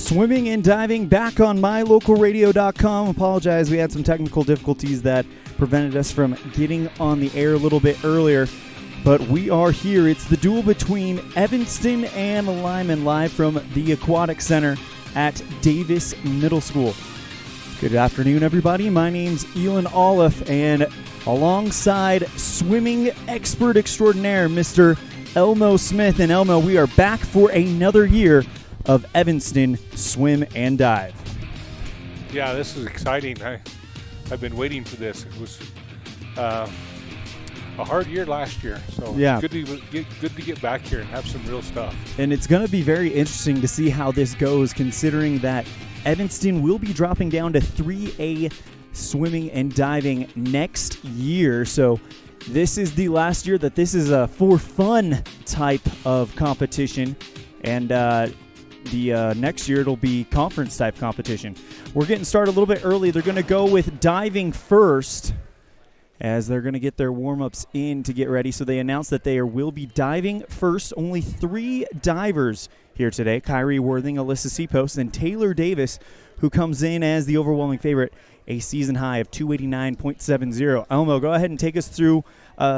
Swimming and diving back on mylocalradio.com. Apologize, we had some technical difficulties that prevented us from getting on the air a little bit earlier. But we are here. It's the duel between Evanston and Lyman, live from the Aquatic Center at Davis Middle School. Good afternoon, everybody. My name's ELAN OLLIFF, and alongside swimming expert extraordinaire, Mr. Elmo Smith. And Elmo, we are back for another year of Evanston Swim and Dive. Yeah, this is exciting. I've been waiting for this. It was a hard year last year, so yeah, good to get back here and have some real stuff. And it's going to be very interesting to see how this goes, considering that Evanston will be dropping down to 3A swimming and diving next year. So this is the last year that this is a for fun type of competition, and the next year it'll be conference type competition. We're getting started a little bit early. They're going to go with diving first, as they're going to get their warm-ups in to get ready. So they announced that they will be diving first. Only 3 divers here today: Kyrie Worthing, Alyssa Seapost, and Taylor Davis, who comes in as the overwhelming favorite, a season high of 289.70. Elmo, go ahead and take us through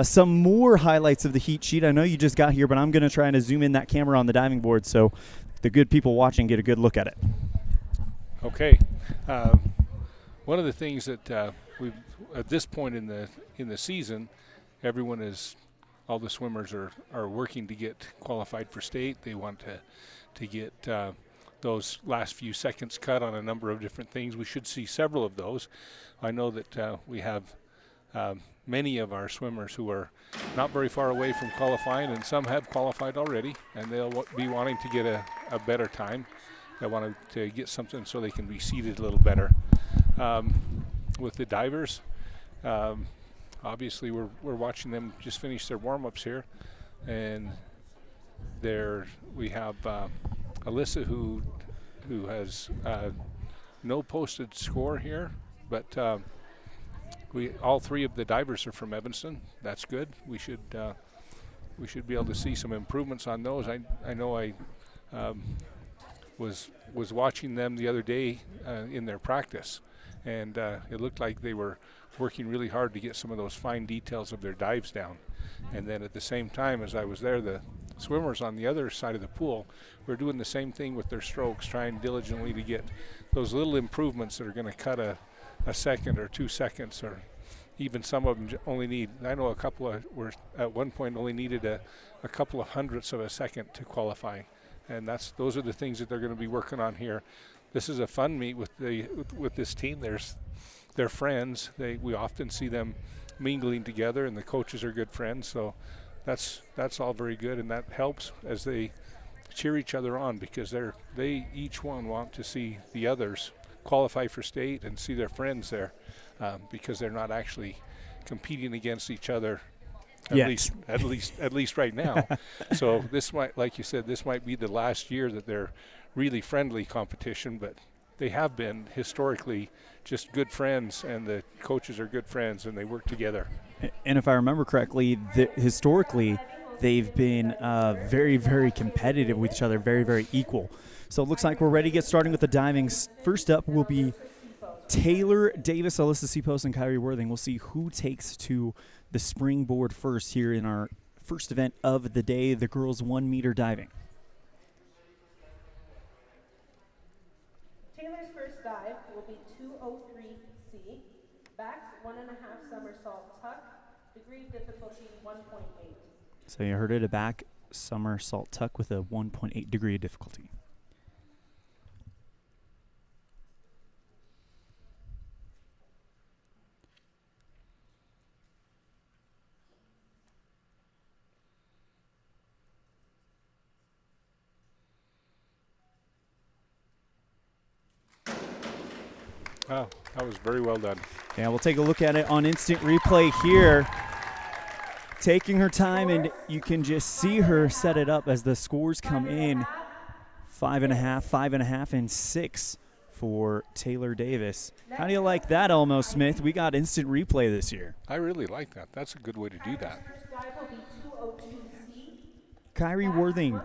some more highlights of the heat sheet. I know you just got here, but I'm going to try to zoom in that camera on the diving board so the good people watching get a good look at it. Okay. One of the things that we've at this point in the season, all the swimmers are working to get qualified for state. They want to get those last few seconds cut on a number of different things. We should see several of those. I know that we have many of our swimmers who are not very far away from qualifying, and some have qualified already, and they'll be wanting to get a better time. They want to get something so they can be seated a little better. With the divers, obviously we're watching them just finish their warm-ups here, and we have Alyssa who has no posted score here, but all 3 of the divers are from Evanston. That's good. We should be able to see some improvements on those. I know I was watching them the other day in their practice, and it looked like they were working really hard to get some of those fine details of their dives down. And then at the same time, as I was there, the swimmers on the other side of the pool were doing the same thing with their strokes, trying diligently to get those little improvements that are going to cut a second or 2 seconds, or even some of them only need, I know a couple were at one point only needed a couple of hundredths of a second to qualify. And those are the things that they're going to be working on here. This is a fun meet with this team. They're friends. We often see them mingling together, and the coaches are good friends. So that's all very good, and that helps as they cheer each other on, because they each one want to see the others qualify for state and see their friends there, because they're not actually competing against each other. At least right now. So this might, like you said, this might be the last year that they're really friendly competition, but they have been historically just good friends, and the coaches are good friends, and they work together. And if I remember correctly, historically they've been very, very competitive with each other, very, very equal. So it looks like we're ready to get started with the diving. First up will be Taylor Davis, Alyssa Seapost, and Kyrie Worthing. We'll see who takes to the springboard first here in our first event of the day, the girls 1 meter diving. Taylor's first dive will be 203C, back 1.5 somersault tuck, degree difficulty 1.8. So you heard it, a back somersault tuck with a 1.8 degree difficulty. Oh, that was very well done. Yeah, we'll take a look at it on instant replay here. Taking her time, and you can just see her set it up as the scores come in. 5.5, 5.5, and 6 for Taylor Davis. How do you like that, Elmo Smith? We got instant replay this year. I really like that. That's a good way to do that. Kyrie Worthing.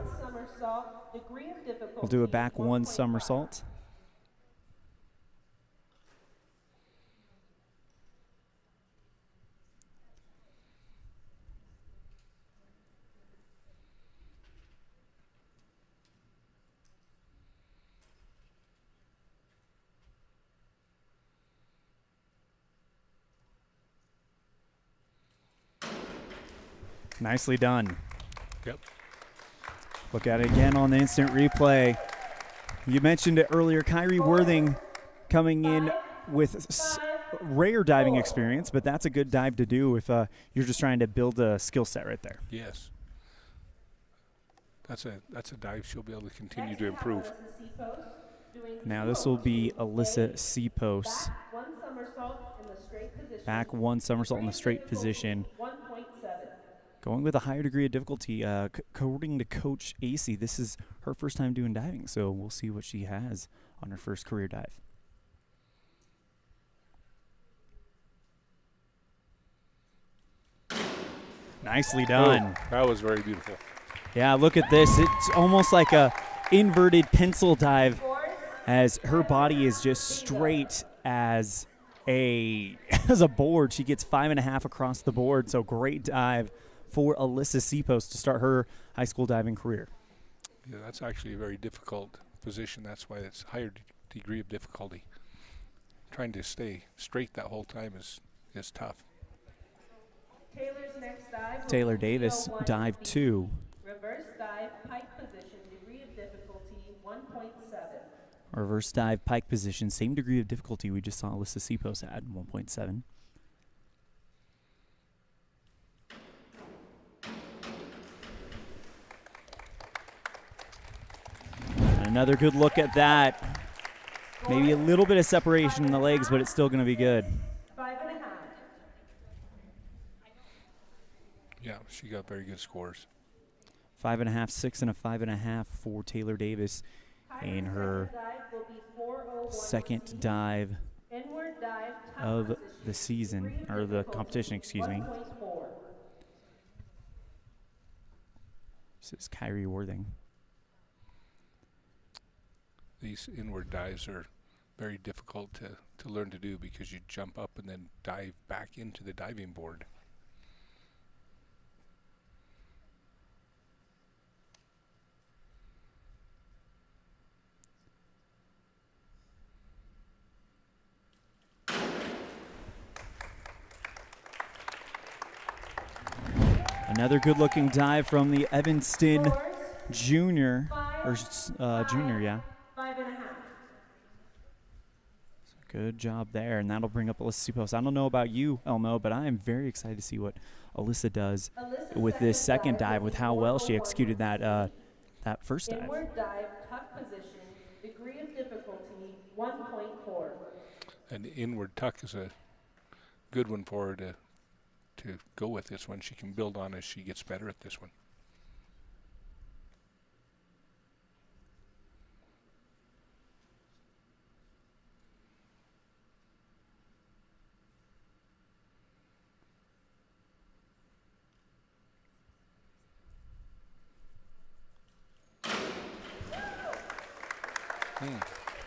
Degree of difficulty. We'll do a back 1 1.5. somersault. Nicely done. Yep. Look at it again on the instant replay. You mentioned it earlier, Kyrie Worthing coming in with rare diving experience, but that's a good dive to do if you're just trying to build a skill set right there. Yes. That's a dive she'll be able to continue to improve. Now this will be Alyssa Seapost. Back 1 somersault in the straight position. 1.7. Going with a higher degree of difficulty. According to Coach AC, this is her first time doing diving, so we'll see what she has on her first career dive. Nicely done. Oh, that was very beautiful. Yeah, look at this. It's almost like a inverted pencil dive as her body is just straight as a board. She gets 5.5 across the board, so great dive for Alyssa Seapost to start her high school diving career. Yeah, that's actually a very difficult position. That's why it's a higher degree of difficulty. Trying to stay straight that whole time is tough. Taylor's next dive. Taylor Davis, dive 2. Reverse dive, pike position, degree of difficulty 1.7. Reverse dive, pike position, same degree of difficulty we just saw Alyssa Seapost at, 1.7. Another good look at that. Maybe a little bit of separation in the legs, but it's still going to be good. 5.5. Yeah, she got very good scores. 5.5, 6, and a 5.5 for Taylor Davis in her second dive of the season, or the competition, excuse me. This is Kyrie Worthing. These inward dives are very difficult to learn to do because you jump up and then dive back into the diving board. Another good-looking dive from the Evanston junior, junior, yeah. 5.5. Good job there, and that'll bring up Alyssa Seapost. I don't know about you, Elmo, but I am very excited to see what Alyssa does with this second dive, with how well she executed that that first dive. Inward dive, tuck position, degree of difficulty 1.4. An inward tuck is a good one for her to go with this one. She can build on as she gets better at this one.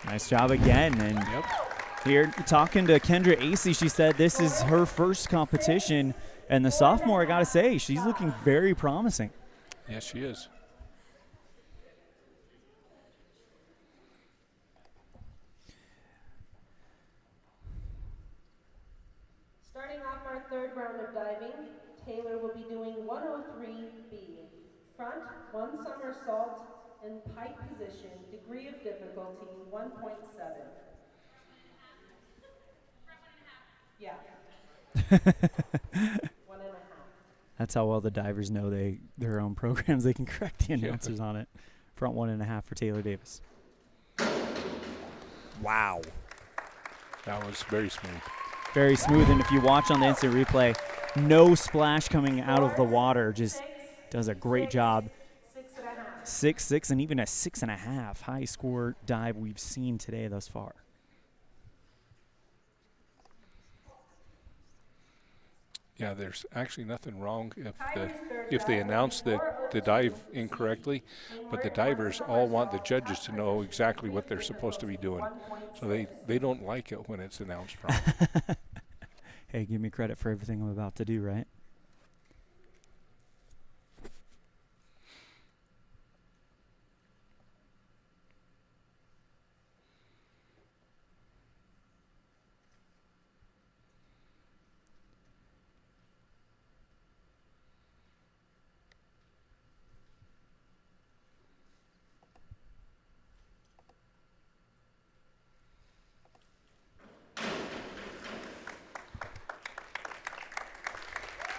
Nice job again. And Yep. here, talking to Kendra AC, she said this is her first competition, and the sophomore, I gotta say, she's looking very promising. Yes, she is. Starting off our third round of diving, Taylor will be doing 103B. Front, 1 somersault in pike position, degree of difficulty 1.7. Yeah. 1.5. That's how well the divers know their own programs. They can correct the announcers on it. Front 1.5 for Taylor Davis. Wow. That was very smooth. Very smooth, and if you watch on the instant replay, no splash coming out of the water. Just does a great job. 6.5. 6.6 and even a 6.5 high score dive we've seen today thus far. Yeah, there's actually nothing wrong if they announce that the dive incorrectly, but the divers all want the judges to know exactly what they're supposed to be doing. So they don't like it when it's announced wrong. Hey, give me credit for everything I'm about to do, right?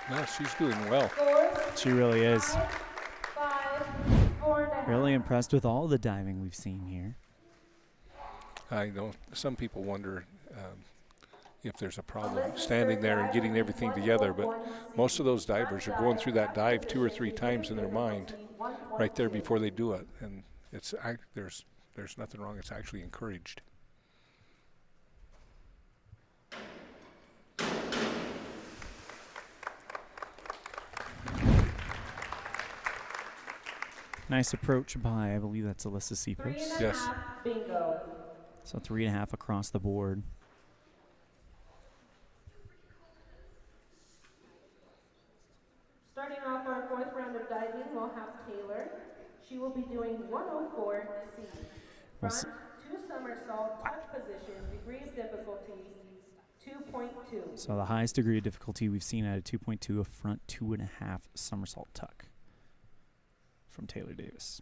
No, she's doing well. She really is. 5, 4.5. Really impressed with all the diving we've seen here. I know some people wonder if there's a problem standing there and getting everything together, but most of those divers are going through that dive 2 or 3 times in their mind right there before they do it, and there's nothing wrong. It's actually encouraged. Nice approach by, I believe that's Alyssa Seapost. Yes. Bingo. So 3.5 across the board. Starting off our 4th round of diving, we'll have Taylor. She will be doing 104 C. Front, 2 somersault, tuck position, degree of difficulty, 2.2. So the highest degree of difficulty we've seen at a 2.2, a front 2.5 somersault tuck from Taylor Davis.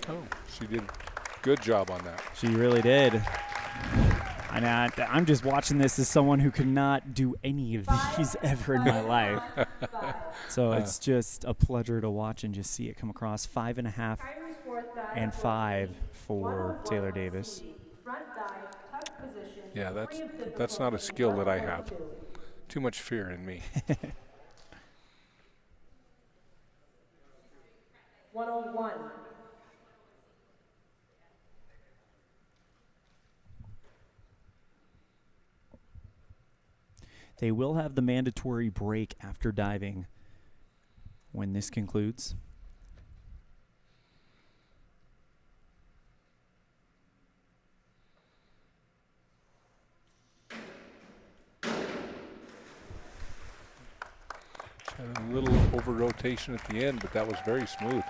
Oh, she did a good job on that. She really did. And I'm just watching this as someone who could not do any of these ever in my life. So it's just a pleasure to watch and just see it come across. 5.5 and 5 for Taylor Davis. Yeah, that's not a skill that I have. Too much fear in me. 101. They will have the mandatory break after diving when this concludes. Had a little over rotation at the end, but that was very smooth.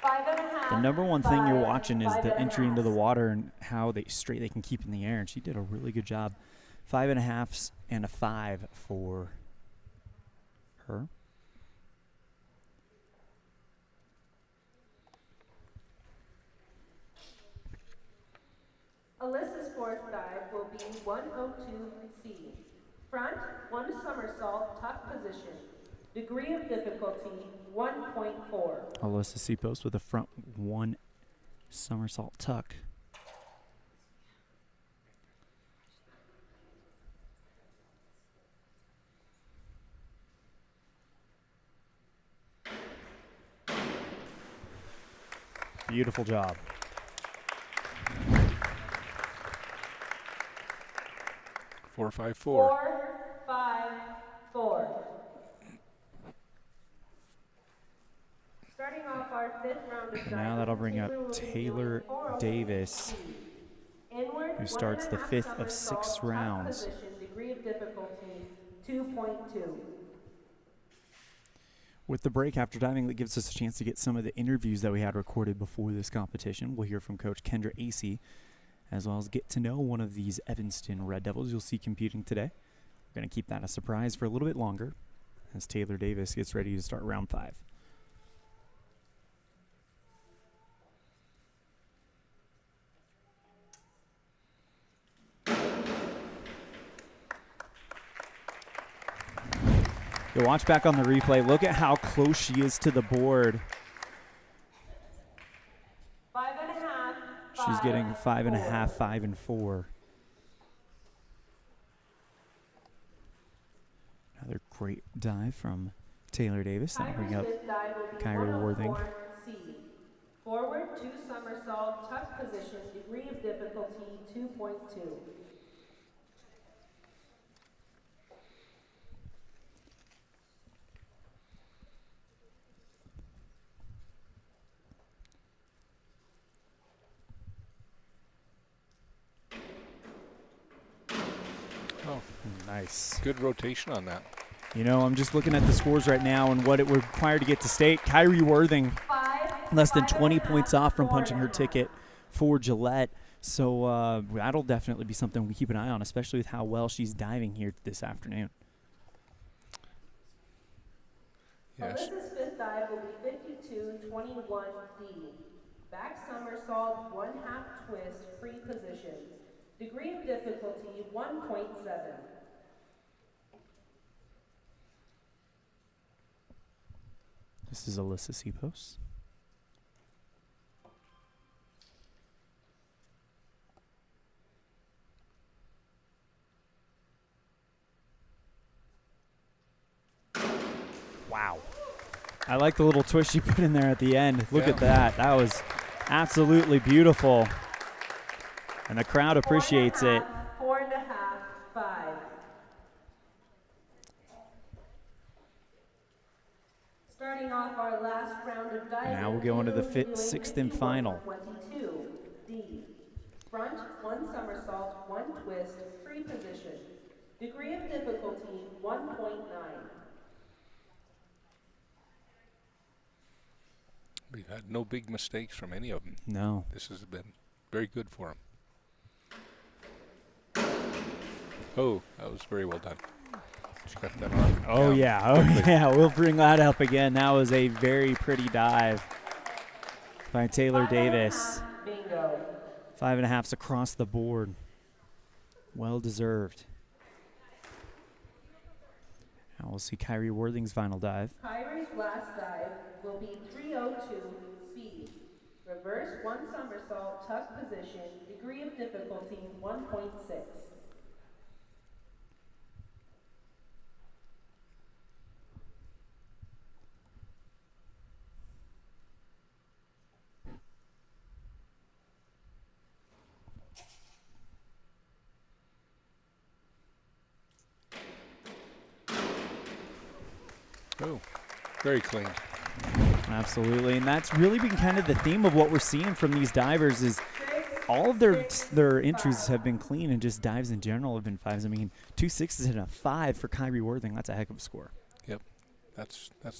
5.5. The number one thing you're watching is the entry into the water and how straight they can keep in the air, and she did a really good job. 5.5s and a 5 for her. Alyssa's 4th dive will be 102 C. Front, 1 somersault, tuck position. Degree of difficulty, 1.4. Alyssa Seapost with a front 1 somersault tuck. Beautiful job. 4.54. 4.54. Starting off our 5th round of Now that'll bring up Taylor Davis, who starts the 5th of 6 rounds. Degree of difficulty 2.2. With the break after diving, that gives us a chance to get some of the interviews that we had recorded before this competition. We'll hear from Coach Kendra Acey, as well as get to know one of these Evanston Red Devils you'll see competing today. We're going to keep that a surprise for a little bit longer as Taylor Davis gets ready to start round 5. You watch back on the replay. Look at how close she is to the board. 5.5. She's getting 5.5, 5 and 4. Another great dive from Taylor Davis. That'll bring up Kyrie Worthing. Forward 2 somersault, tuck position, degree of difficulty 2.2. Oh, Nice. good rotation on that. You know, I'm just looking at the scores right now and what it would require to get to state. Kyrie Worthing, less than 20 points off from punching her ticket for Gillette. So that'll definitely be something we keep an eye on, especially with how well she's diving here this afternoon. Yes. Alyssa's fifth dive will be 52-21D. Back somersault, 1/2 twist, free position. Degree of difficulty 1.7. This is Alyssa Seapost. Wow. I like the little twist she put in there at the end. Look at that. That was absolutely beautiful. And the crowd appreciates it. 4.5, 5. Starting off our last round of diving. Now we'll go into the sixth and final. 22D. Front, 1 somersault, 1 twist, free position. Degree of difficulty 1.9. We've had no big mistakes from any of them. No. This has been very good for them. Oh, that was very well done. She got that on. Oh, yeah. Oh, yeah. We'll bring that up again. That was a very pretty dive by Taylor Davis. Bingo. 5.5s across the board. Well deserved. Now we'll see Kyrie Worthing's final dive. Kyrie's last dive will be 302C. Reverse 1 somersault, tuck position, degree of difficulty 1.6. Oh, very clean. Absolutely, and that's really been kind of the theme of what we're seeing from these divers is all of their entries have been clean, and just dives in general have been 5s. I mean, 2 6s and a 5 for Kyrie Worthing. That's a heck of a score. Yep, that's the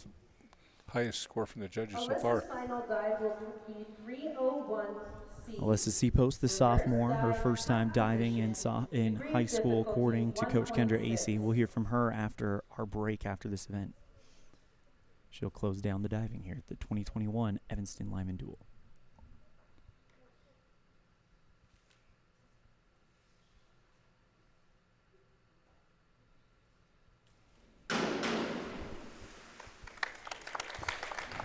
highest score from the judges so far. Final dive will be 301C. Alyssa Seapost, the sophomore, her first time diving in high school, according to Coach Kendra Acey. We'll hear from her after our break after this event. She'll close down the diving here at the 2021 Evanston Lyman Duel.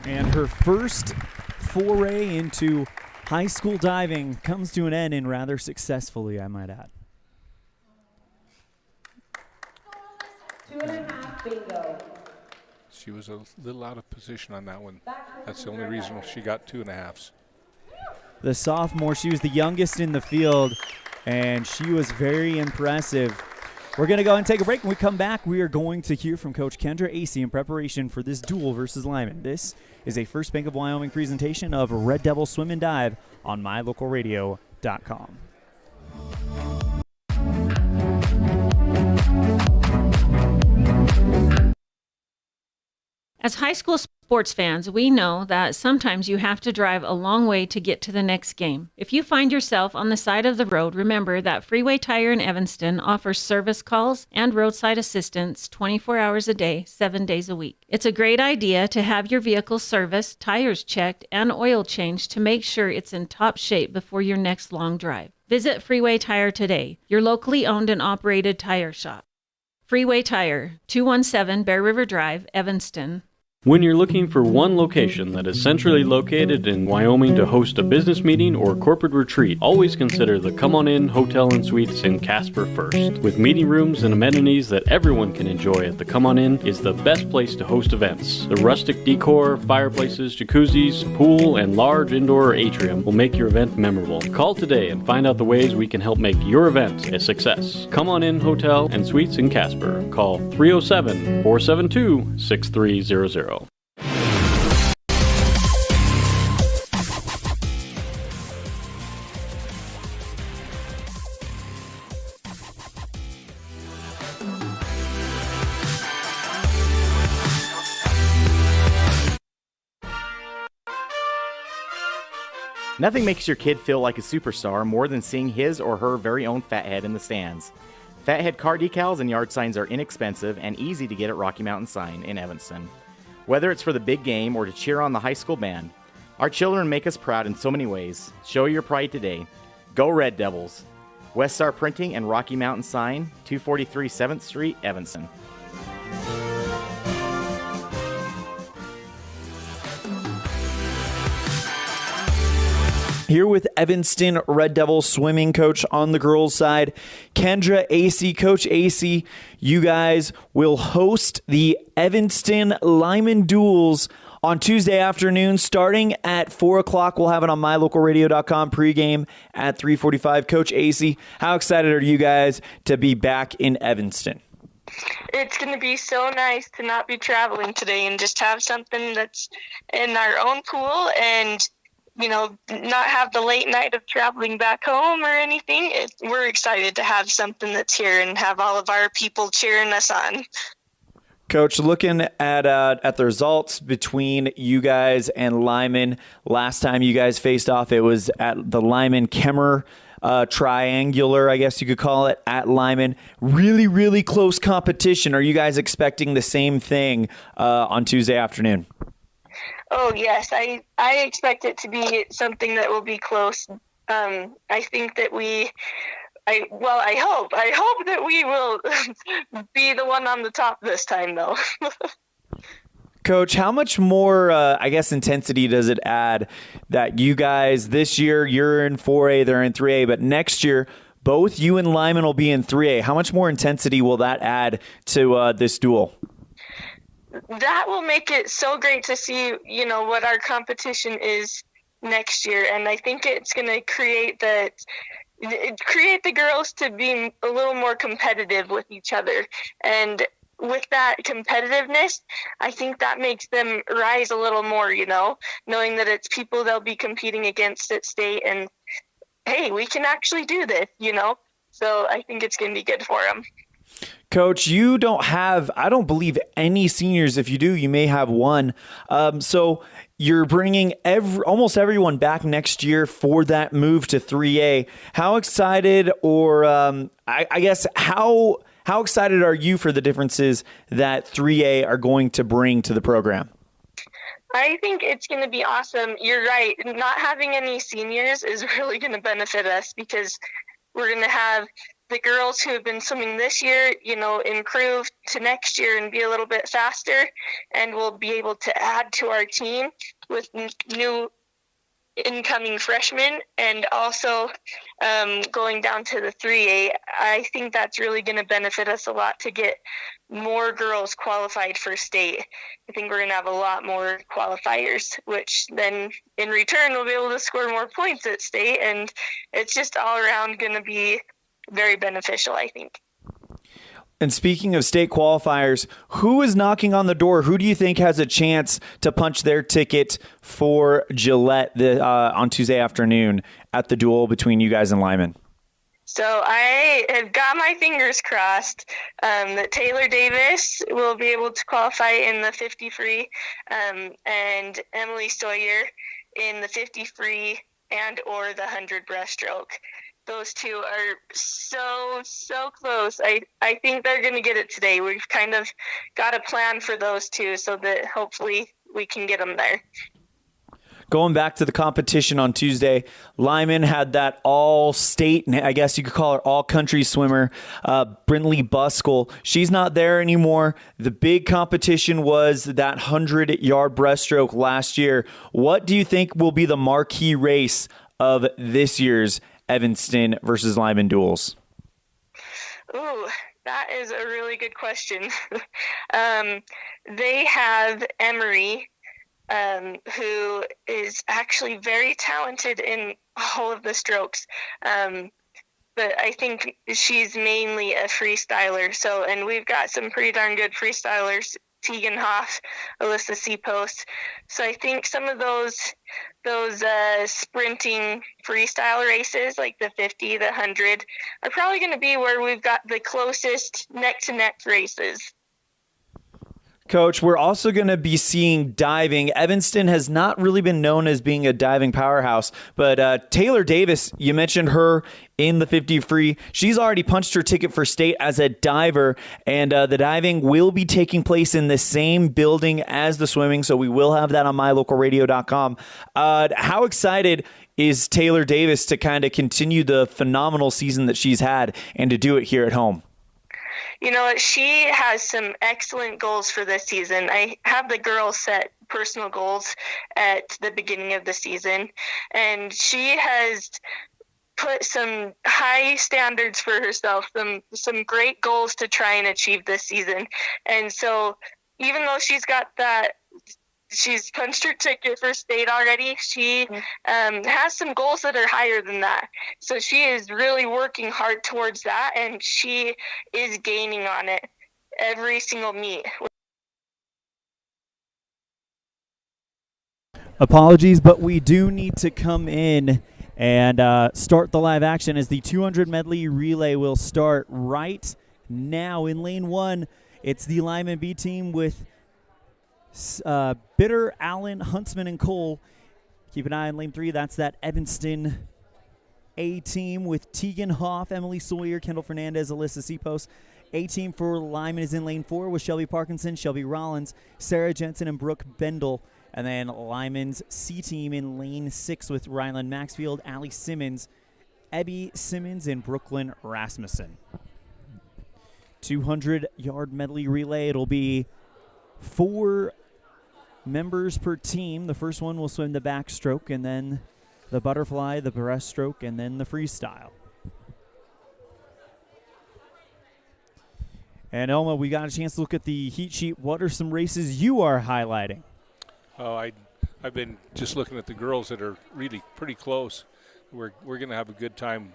And her first foray into high school diving comes to an end, and rather successfully, I might add. 2.5 bingo. She was a little out of position on that one. That's the only reason she got 2.5s. The sophomore, she was the youngest in the field, and she was very impressive. We're going to go and take a break. When we come back, we are going to hear from Coach Kendra Acey in preparation for this duel versus Lyman. This is a First Bank of Wyoming presentation of Red Devil Swim and Dive on mylocalradio.com. As high school sports fans, we know that sometimes you have to drive a long way to get to the next game. If you find yourself on the side of the road, remember that Freeway Tire in Evanston offers service calls and roadside assistance 24 hours a day, 7 days a week. It's a great idea to have your vehicle serviced, tires checked, and oil changed to make sure it's in top shape before your next long drive. Visit Freeway Tire today, your locally owned and operated tire shop. Freeway Tire, 217 Bear River Drive, Evanston, When you're looking for one location that is centrally located in Wyoming to host a business meeting or corporate retreat, always consider the Come On In Hotel and Suites in Casper first. With meeting rooms and amenities that everyone can enjoy at the Come On In is the best place to host events. The rustic decor, fireplaces, jacuzzis, pool, and large indoor atrium will make your event memorable. Call today and find out the ways we can help make your event a success. Come On In Hotel and Suites in Casper. Call 307-472-6300. Nothing makes your kid feel like a superstar more than seeing his or her very own Fathead in the stands. Fathead car decals and yard signs are inexpensive and easy to get at Rocky Mountain Sign in Evanston. Whether it's for the big game or to cheer on the high school band, our children make us proud in so many ways. Show your pride today. Go Red Devils! West Star Printing and Rocky Mountain Sign, 243 7th Street, Evanston. Here with Evanston Red Devils swimming coach on the girls' side, Kendra AC. Coach AC, you guys will host the Evanston Lyman duels on Tuesday afternoon starting at 4 o'clock. We'll have it on mylocalradio.com pregame at 3:45. Coach AC, how excited are you guys to be back in Evanston? It's going to be so nice to not be traveling today and just have something that's in our own pool and not have the late night of traveling back home or anything. We're excited to have something that's here and have all of our people cheering us on. Coach, looking at the results between you guys and Lyman, last time you guys faced off, it was at the Lyman-Kemmer triangular, I guess you could call it, at Lyman. Really, really close competition. Are you guys expecting the same thing on Tuesday afternoon? Oh, yes. I expect it to be something that will be close. I think that I hope that we will be the one on the top this time, though. Coach, how much more, intensity does it add that you guys, this year, you're in 4A, they're in 3A, but next year, both you and Lyman will be in 3A. How much more intensity will that add to this duel? That will make it so great to see, what our competition is next year. And I think it's going to create the girls to be a little more competitive with each other. And with that competitiveness, I think that makes them rise a little more, knowing that it's people they'll be competing against at state and, hey, we can actually do this, So I think it's going to be good for them. Coach, you don't have, I don't believe, any seniors. If you do, you may have one. So you're bringing almost everyone back next year for that move to 3A. How excited, or how excited are you for the differences that 3A are going to bring to the program? I think it's going to be awesome. You're right. Not having any seniors is really going to benefit us because we're going to have the girls who have been swimming this year, improve to next year and be a little bit faster, and we'll be able to add to our team with new incoming freshmen, and also going down to the 3A. I think that's really going to benefit us a lot to get more girls qualified for state. I think we're going to have a lot more qualifiers, which then in return we'll be able to score more points at state, and it's just all around going to be very beneficial, I think. And speaking of state qualifiers, who is knocking on the door? Who do you think has a chance to punch their ticket for Gillette on Tuesday afternoon at the duel between you guys and Lyman? So I have got my fingers crossed that Taylor Davis will be able to qualify in the 50 free and Emily Sawyer in the 50 free and or the 100 breaststroke. Those two are so close. I think they're going to get it today. We've kind of got a plan for those two so that hopefully we can get them there. going back to the competition on Tuesday, Lyman had that all-state, I guess you could call her all-country swimmer, Brindley Buskell. She's not there anymore. The big competition was that 100-yard breaststroke last year. What do you think will be the marquee race of this year's Evanston versus Lyman duels? Ooh, that is a really good question. They have Emery, who is actually very talented in all of the strokes. But I think she's mainly a freestyler. So, and we've got some pretty darn good freestylers, Tegan Hoff, Alyssa Seapost. So I think some of those sprinting freestyle races, like the 50, the 100, are probably going to be where we've got the closest neck-to-neck races. Coach, we're also going to be seeing diving. Evanston has not really been known as being a diving powerhouse, but Taylor Davis, you mentioned her in the 50 free. She's already punched her ticket for state as a diver, and the diving will be taking place in the same building as the swimming, so we will have that on mylocalradio.com. How excited is Taylor Davis to kind of continue the phenomenal season that she's had and to do it here at home? You know, she has some excellent goals for this season. I have the girls set personal goals at the beginning of the season, and she has put some high standards for herself, some great goals to try and achieve this season. And so even though she's punched her ticket for state already, she has some goals that are higher than that. So she is really working hard towards that, and she is gaining on it every single meet. Apologies, but we do need to come in and start the live action as the 200 medley relay will start right now. In lane 1, it's the Lyman B team with Bitter, Allen, Huntsman, and Cole. Keep an eye on lane 3. That's that Evanston A team with Tegan Hoff, Emily Sawyer, Kendall Fernandez, Alyssa Seapost. A team for Lyman is in lane 4 with Shelby Parkinson, Shelby Rollins, Sarah Jensen, and Brooke Bendel. And then Lyman's C team in lane 6 with Ryland Maxfield, Allie Simmons, Ebby Simmons, and Brooklyn Rasmussen. 200-yard medley relay. It'll be 4 members per team. The first one will swim the backstroke, and then the butterfly, the breaststroke, and then the freestyle. And Elma, we got a chance to look at the heat sheet. What are some races you are highlighting? Oh, I've been just looking at the girls that are really pretty close. We're going to have a good time.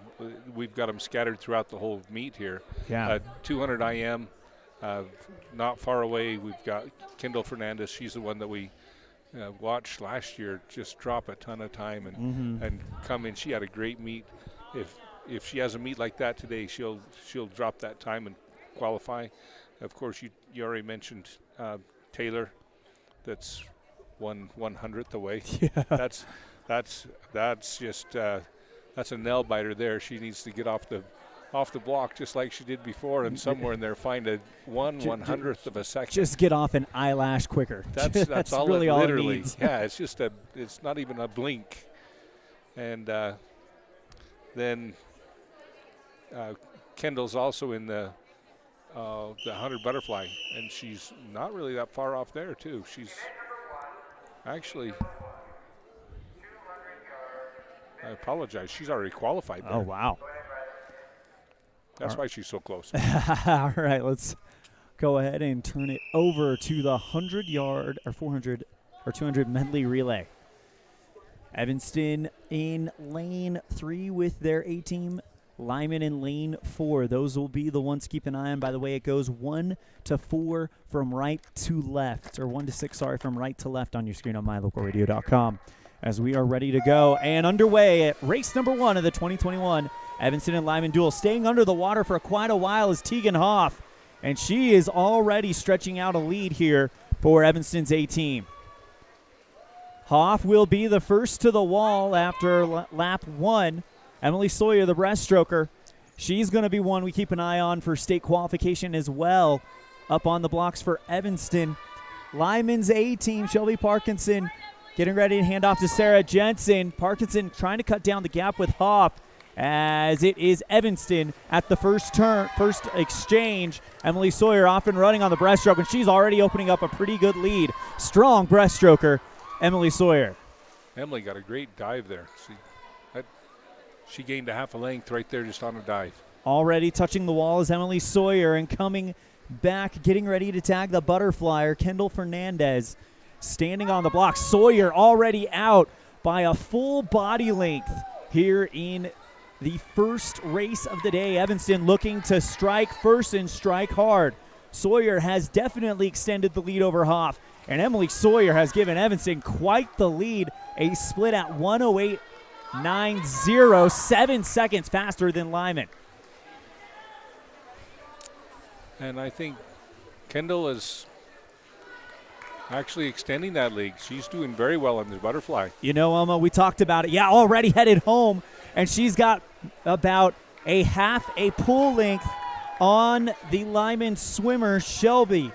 We've got them scattered throughout the whole meet here. Yeah. 200 IM. Not far away, we've got Kendall Fernandez. She's the one that we watched last year just drop a ton of time and come in. She had a great meet. If she has a meet like that today, she'll drop that time and qualify. Of course, you already mentioned Taylor. That's 1/100th away. Yeah. That's just that's a nail biter there. She needs to get off the block just like she did before, and somewhere in there find a 1/100th of a second. Just get off an eyelash quicker. That's all really it all literally. it needs. Yeah, it's not even a blink. And then Kendall's also in the 100 butterfly, and she's not really that far off there too. She's actually, I apologize, she's already qualified there. Oh, wow. That's why she's so close. All right, let's go ahead and turn it over to the 100-yard or 400 or 200 medley relay. Evanston in lane 3 with their A team. Lyman in lane 4. Those will be the ones to keep an eye on. By the way, it goes 1 to 4 from right to left, or 1 to 6, sorry, from right to left on your screen on mylocalradio.com. As we are ready to go and underway at race number 1 of the 2021 Evanston and Lyman duel. Staying under the water for quite a while is Tegan Hoff, and she is already stretching out a lead here for Evanston's A team. Hoff will be the first to the wall after lap 1. Emily Sawyer, the breaststroker, she's going to be one we keep an eye on for state qualification as well. Up on the blocks for Evanston. Lyman's A team, Shelby Parkinson, getting ready to hand off to Sarah Jensen. Parkinson trying to cut down the gap with Hoff, as it is Evanston at the first exchange. Emily Sawyer off and running on the breaststroke, and she's already opening up a pretty good lead. Strong breaststroker, Emily Sawyer. Emily got a great dive there. She gained a half a length right there just on a dive. Already touching the wall is Emily Sawyer, and coming back, getting ready to tag the butterflyer, Kendall Fernandez, standing on the block. Sawyer already out by a full body length here in the first race of the day. Evanston looking to strike first and strike hard. Sawyer has definitely extended the lead over Hoff, and Emily Sawyer has given Evanston quite the lead. A split at 1:08.90, 7 seconds faster than Lyman. And I think Kendall is actually extending that lead. She's doing very well in the butterfly. You know, Elmo, we talked about it. Yeah, already headed home, and she's got about a half a pull length on the Lyman swimmer, Shelby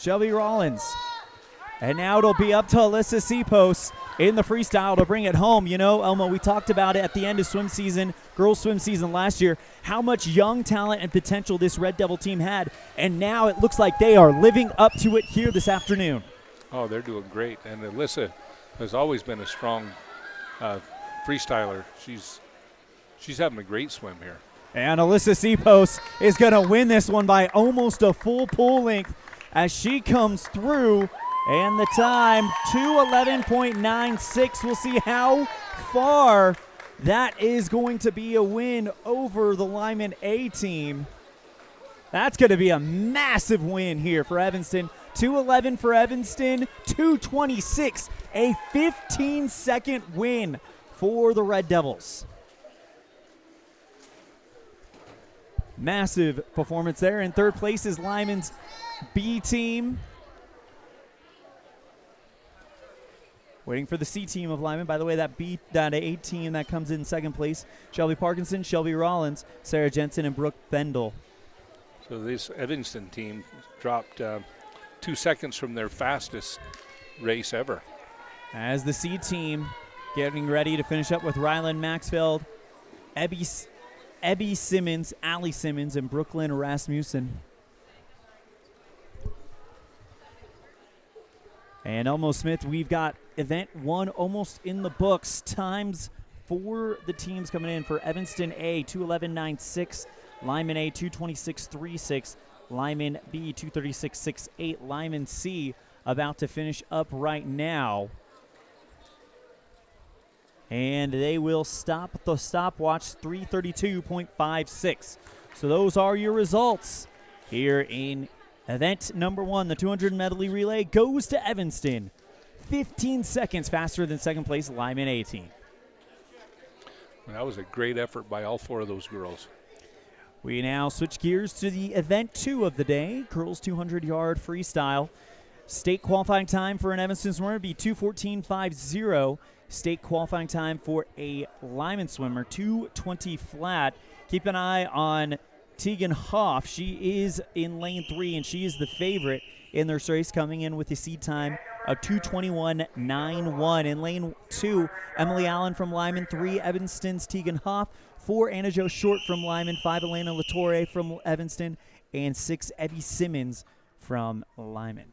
Rollins. And now it'll be up to Alyssa Seapost in the freestyle to bring it home. You know, Elmo, we talked about it at the end of swim season, girls swim season last year, how much young talent and potential this Red Devil team had. And now it looks like they are living up to it here this afternoon. Oh, they're doing great. And Alyssa has always been a strong freestyler. She's having a great swim here. And Alyssa Seapost is going to win this one by almost a full pull length as she comes through. And the time, 2:11.96. We'll see how far that is going to be a win over the Lyman A team. That's going to be a massive win here for Evanston. 2:11 for Evanston, 2:26. A 15-second win for the Red Devils. Massive performance there. In third place is Lyman's B team. Waiting for the C team of Lyman. By the way, that A team that comes in second place, Shelby Parkinson, Shelby Rollins, Sarah Jensen, and Brooke Bendel. So this Evanston team dropped 2 seconds from their fastest race ever. As the C team getting ready to finish up with Ryland Maxfield, Ebby Simmons, Allie Simmons, and Brooklyn Rasmussen. And Elmo Smith, we've got event one almost in the books. Times for the teams coming in for Evanston A, 2:11.96. Lyman A, 2:26.36. Lyman B, 2:36.68. Lyman C about to finish up right now. And they will stop the stopwatch, 3:32.56. So those are your results here in event number one. The 200 medley relay goes to Evanston. 15 seconds faster than second place Lyman A team. Well, that was a great effort by all four of those girls. We now switch gears to the event two of the day, girls 200-yard freestyle. State qualifying time for an Evanston swimmer would be 2:14.50. State qualifying time for a Lyman swimmer, 2:20 flat. Keep an eye on Tegan Hoff. She is in lane 3, and she is the favorite in this race, coming in with a seed time of 2:21.91. In lane 2, Emily Allen from Lyman, 3, Evanston's Tegan Hoff, 4, Anna Jo Short from Lyman, 5, Elena Latore from Evanston, and 6, Evie Simmons from Lyman.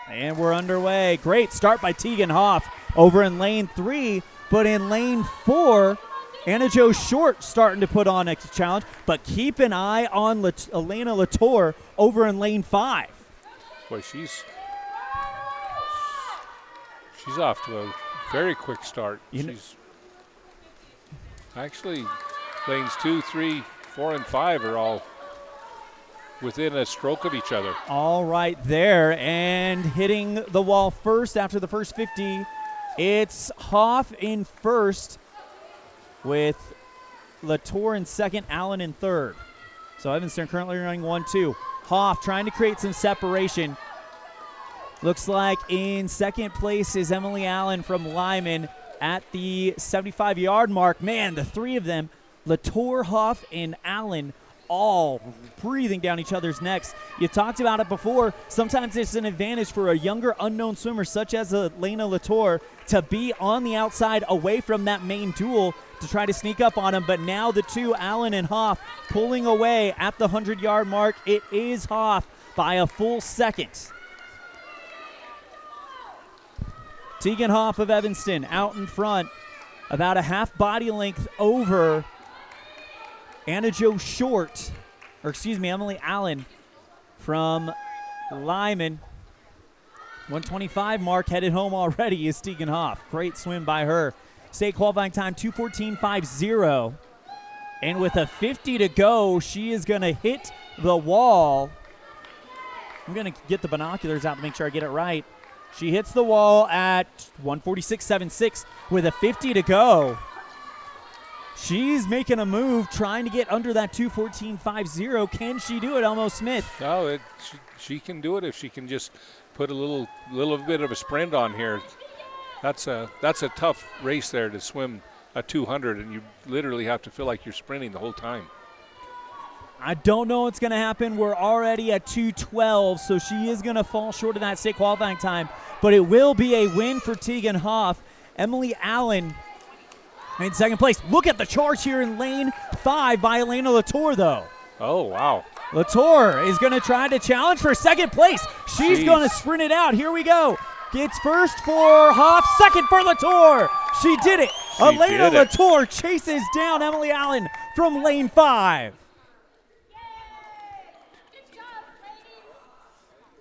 And we're underway. Great start by Tegan Hoff over in lane 3, but in lane 4, Anna Jo Short starting to put on a challenge, but keep an eye on Elena Latore over in lane 5. Boy, she's off to a very quick start. She's actually lanes 2, 3, 4, and 5 are all within a stroke of each other. All right there, and hitting the wall first after the first 50, it's Hoff in first, with Latore in second, Allen in third. So Evanston currently running 1-2. Hoff trying to create some separation. Looks like in second place is Emily Allen from Lyman at the 75-yard mark. Man, the three of them, Latore, Hoff, and Allen, all breathing down each other's necks. You talked about it before. Sometimes it's an advantage for a younger unknown swimmer such as Elena Latour to be on the outside away from that main duel to try to sneak up on him. But now the two, Allen and Hoff, pulling away at the 100-yard mark. It is Hoff by a full second. Tegan Hoff of Evanston out in front, about a half body length over Emily Allen from Lyman. 125 mark headed home already is Tegan Hoff. Great swim by her. State qualifying time 2:14.50. And with a 50 to go, she is going to hit the wall. I'm going to get the binoculars out to make sure I get it right. She hits the wall at 146.76 with a 50 to go. She's making a move, trying to get under that 2:14.50. Can she do it, Elmo Smith? No, she can do it if she can just put a little bit of a sprint on here. That's a tough race there to swim a 200, and you literally have to feel like you're sprinting the whole time. I don't know what's going to happen. We're already at 2:12, so she is going to fall short of that state qualifying time. But it will be a win for Tegan Hoff. Emily Allen in second place. Look at the charge here in lane 5 by Elena Latour, though. Oh, wow. Latour is going to try to challenge for second place. She's going to sprint it out. Here we go. Gets first for Hoff, second for Latour. She did it. Elena Latour chases down Emily Allen from lane 5.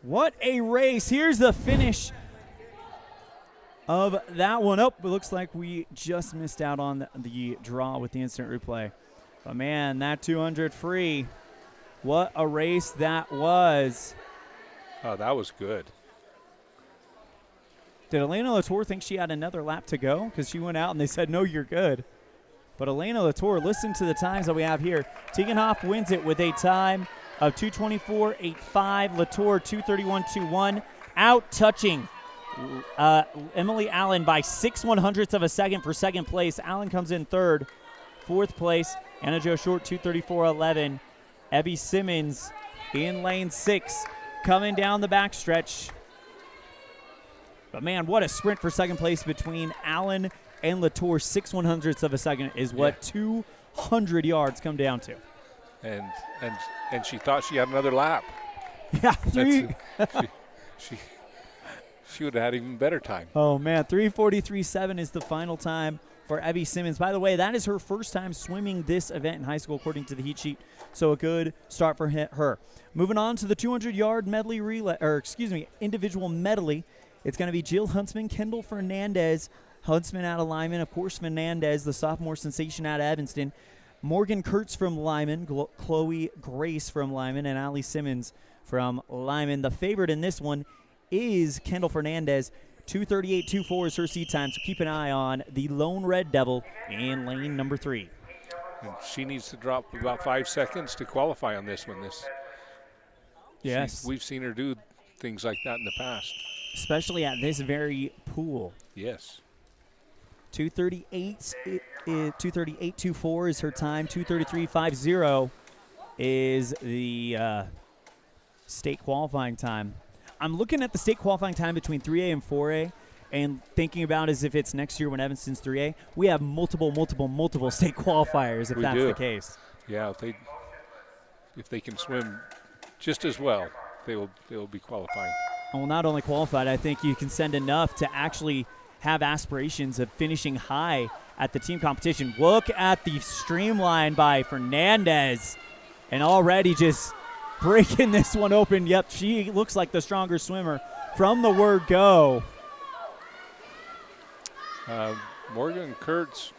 What a race. Here's the finish of that one. It looks like we just missed out on the draw with the instant replay. But, man, that 200 free, what a race that was. Oh, that was good. Did Elena Latour think she had another lap to go? Because she went out and they said, no, you're good. But Elena Latour, listen to the times that we have here. Tegan Hoff wins it with a time of 2:24.85. Latour 2:31.21. Out touching Emily Allen by 6/100ths of a second for second place. Allen comes in third. Fourth place, Anna Jo Short 2:34.11. Ebby Simmons in lane 6 coming down the backstretch. But, man, what a sprint for second place between Allen and Latour. 6/100ths of a second is what 200 yards come down to. And she thought she had another lap. Yeah, she would have had even better time. Oh, man, 3:43.7 is the final time for Evie Simmons. By the way, that is her first time swimming this event in high school, according to the heat sheet. So a good start for her. Moving on to the 200-yard medley relay, individual medley. It's going to be Jill Huntsman, Kendall Fernandez, Huntsman out of Lyman, of course Fernandez, the sophomore sensation out of Evanston, Morgan Kurtz from Lyman, Chloe Grace from Lyman, and Allie Simmons from Lyman. The favorite in this one is Kendall Fernandez. 2:38.24 is her seat time, so keep an eye on the Lone Red Devil in lane number 3. And she needs to drop about 5 seconds to qualify on this one. Yes. We've seen her do things like that in the past. Especially at this very pool. Yes. 2:38.24 is her time. 2:33.50 is the state qualifying time. I'm looking at the state qualifying time between 3A and 4A and thinking about as if it's next year when Evanston's 3A. We have multiple state qualifiers if that's the case. Yeah, if they can swim just as well, they will be qualifying. Well, not only qualified, I think you can send enough to actually have aspirations of finishing high at the team competition. Look at the streamline by Fernandez, and already just breaking this one open. Yep, she looks like the stronger swimmer from the word go. Morgan Kurtz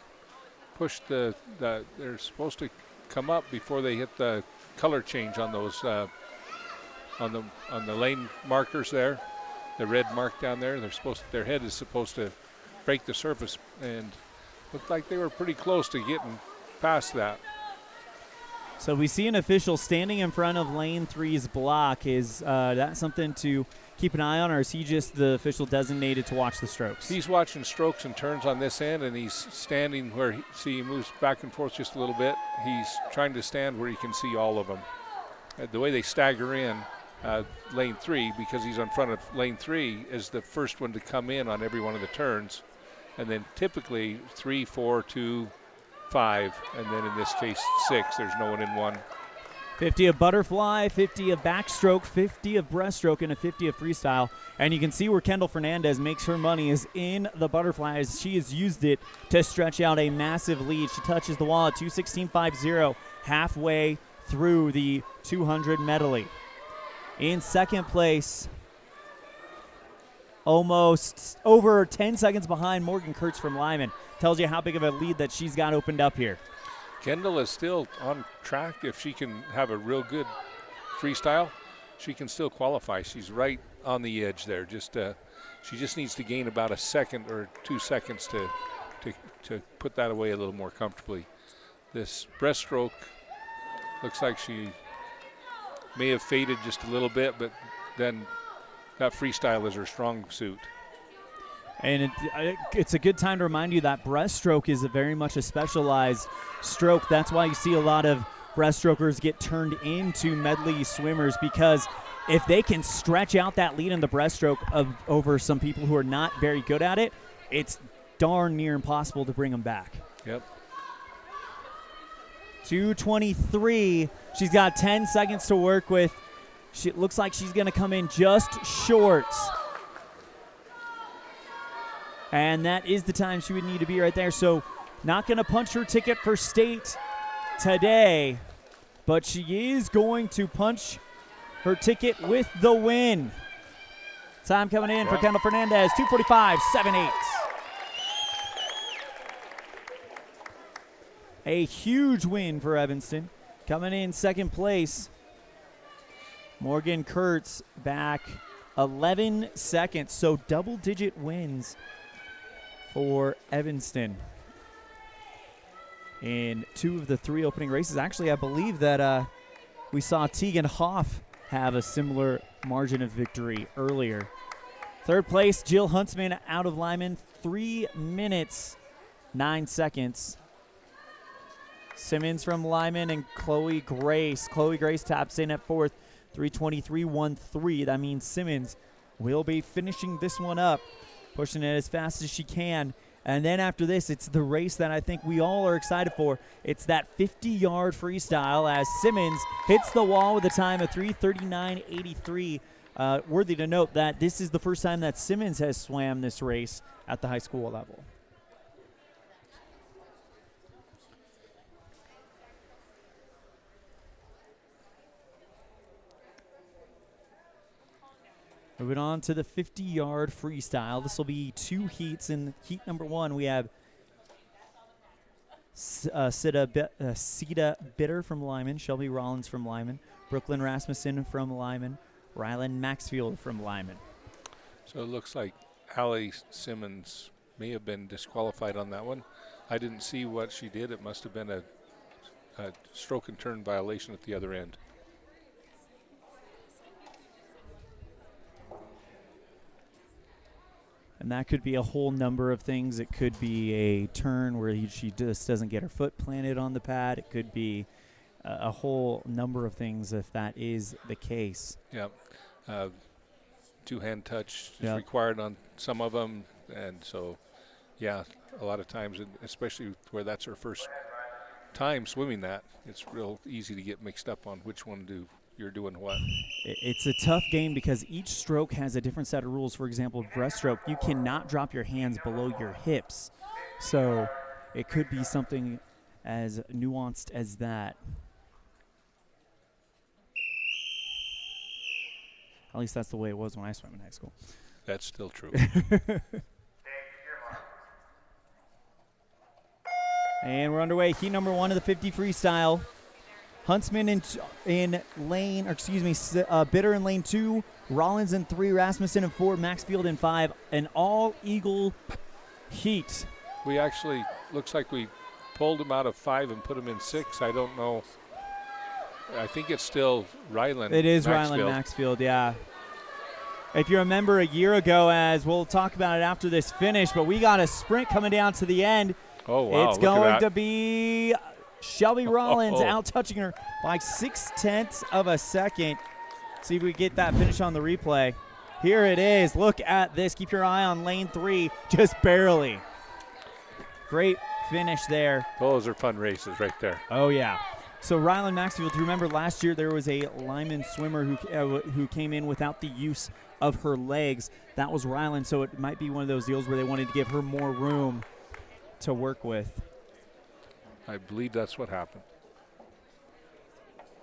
pushed they're supposed to come up before they hit the color change on those on the lane markers there, the red mark down there. Their head is supposed to break the surface, and looked like they were pretty close to getting past that. So we see an official standing in front of lane 3's block. Is that something to keep an eye on, or is he just the official designated to watch the strokes? He's watching strokes and turns on this end, and he's standing where he moves back and forth just a little bit. He's trying to stand where he can see all of them. The way they stagger in lane 3, because he's in front of lane 3, is the first one to come in on every one of the turns. And then typically 3, 4, 2, 5, and then in this case 6. There's no one in one. 50 of butterfly, 50 of backstroke, 50 of breaststroke, and a 50 of freestyle. And you can see where Kendall Fernandez makes her money is in the butterfly, as she has used it to stretch out a massive lead. She touches the wall at 2:16.50, halfway through the 200 medley. In second place, almost over 10 seconds behind, Morgan Kurtz from Lyman. Tells you how big of a lead that she's got opened up here. Kendall is still on track. If she can have a real good freestyle, she can still qualify. She's right on the edge there. She just needs to gain about a second or 2 seconds to put that away a little more comfortably. This breaststroke looks like she may have faded just a little bit, but then that freestyle is her strong suit. And it's a good time to remind you that breaststroke is very much a specialized stroke. That's why you see a lot of breaststrokers get turned into medley swimmers, because if they can stretch out that lead in the breaststroke over some people who are not very good at it, it's darn near impossible to bring them back. Yep. 2:23. She's got 10 seconds to work with. It looks like she's going to come in just short. And that is the time she would need to be right there. So not going to punch her ticket for state today, but she is going to punch her ticket with the win. Time coming in for Kendall Fernandez, 2:45.78. A huge win for Evanston. Coming in second place, Morgan Kurtz back 11 seconds. So double-digit wins for Evanston in 2 of the 3 opening races. Actually, I believe that we saw Tegan Hoff have a similar margin of victory earlier. Third place, Jill Huntsman out of Lyman, 3 minutes, 9 seconds. Simmons from Lyman and Chloe Grace. Chloe Grace taps in at 4th, 3:23.13. That means Simmons will be finishing this one up, pushing it as fast as she can. And then after this, it's the race that I think we all are excited for. It's that 50-yard freestyle as Simmons hits the wall with a time of 3:39.83. Worthy to note that this is the first time that Simmons has swam this race at the high school level. Moving on to the 50-yard freestyle. This will be 2 heats. In heat number 1, we have Sita Bitter from Lyman, Shelby Rollins from Lyman, Brooklyn Rasmussen from Lyman, Rylan Maxfield from Lyman. So it looks like Allie Simmons may have been disqualified on that one. I didn't see what she did. It must have been a stroke and turn violation at the other end. And that could be a whole number of things. It could be a turn where she just doesn't get her foot planted on the pad. It could be a whole number of things if that is the case. Yeah. 2-hand touch is required on some of them. And so, yeah, a lot of times, especially where that's her first time swimming that, it's real easy to get mixed up on which one you're doing what. It's a tough game because each stroke has a different set of rules. For example, breaststroke, you cannot drop your hands below your hips. So it could be something as nuanced as that. At least that's the way it was when I swam in high school. That's still true. And we're underway. Heat number 1 of the 50 freestyle. Huntsman in lane, or excuse me, Bitter in lane 2, Rollins in 3, Rasmussen in 4, Maxfield in 5, an all-eagle heat. We actually, looks like we pulled him out of 5 and put him in 6. I don't know I think it's still Rylan. It is Maxfield. Rylan Maxfield, yeah. If you remember a year ago, as we'll talk about it after this finish, but we got a sprint coming down to the end. Oh, wow. It's going to be Shelby Rollins out touching her by 0.6 of a second. See if we get that finish on the replay. Here it is. Look at this. Keep your eye on lane 3. Just barely. Great finish there. Those are fun races right there. Oh, yeah. So Rylan Maxfield, you remember last year there was a Lyman swimmer who came in without the use of her legs. That was Rylan, so it might be one of those deals where they wanted to give her more room to work with. I believe that's what happened.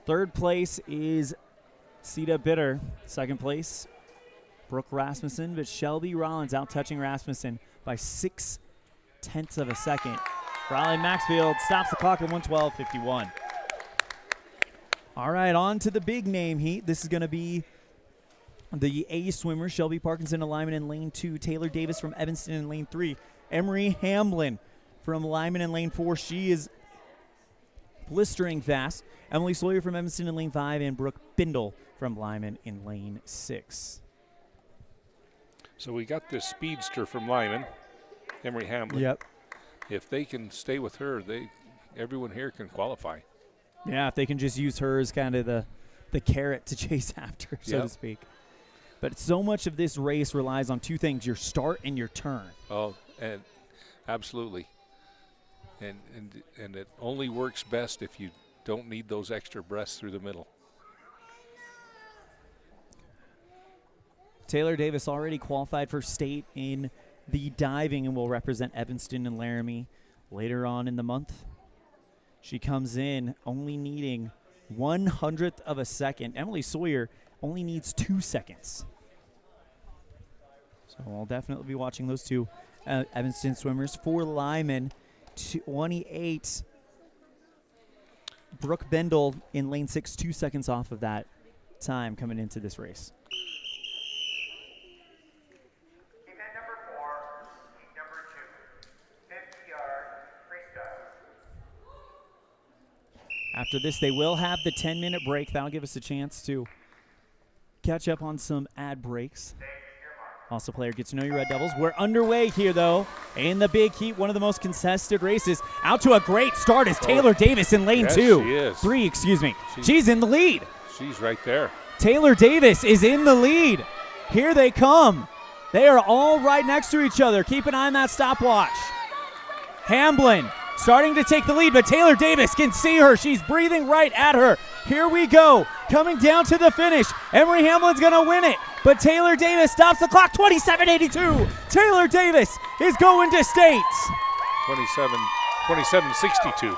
Third place is Sita Bitter. Second place, Brooke Rasmussen, but Shelby Rollins out touching Rasmussen by 0.6 of a second. Rylan Maxfield stops the clock at 1:12:51. All right, on to the big name heat. This is going to be the A swimmer, Shelby Parkinson of Lyman in lane 2, Taylor Davis from Evanston in lane 3, Emery Hamblin from Lyman in lane 4. She is blistering fast. Emily Sawyer from Evanston in lane 5, and Brooke Bindle from Lyman in lane 6. So we got this speedster from Lyman, Emery Hamblin. Yep. If they can stay with her, everyone here can qualify. Yeah, if they can just use her as kind of the carrot to chase after, so to speak. But so much of this race relies on two things, your start and your turn. Oh, and absolutely. And it only works best if you don't need those extra breaths through the middle. Taylor Davis already qualified for state in the diving and will represent Evanston and Laramie later on in the month. She comes in only needing 1/100th of a second. Emily Sawyer only needs 2 seconds. So I'll definitely be watching those two Evanston swimmers. For Lyman, 28. Brooke Bendel in lane 6, 2 seconds off of that time coming into this race. Event number 4, heat number 2, 50-yard freestyle. After this, they will have the 10-minute break. That'll give us a chance to catch up on some ad breaks. Also, player, get to know your Red Devils. We're underway here, though, in the big heat, one of the most contested races. Out to a great start is Taylor Davis in lane 2. She is. 3, excuse me. She's in the lead. She's right there. Taylor Davis is in the lead. Here they come. They are all right next to each other. Keep an eye on that stopwatch. Hamblin starting to take the lead, but Taylor Davis can see her. She's breathing right at her. Here we go. Coming down to the finish. Emery Hamlin's going to win it, but Taylor Davis stops the clock. 27:82. Taylor Davis is going to state. 27:62.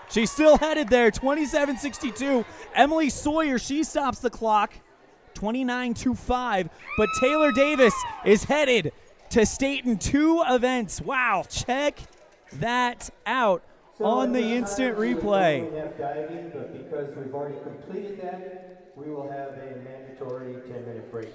She's still headed there. 27:62. Emily Sawyer, she stops the clock. 29:25. But Taylor Davis is headed to state in 2 events. Wow, check that out on the instant replay. We have diving, but because we've already completed that, we will have a mandatory 10-minute break.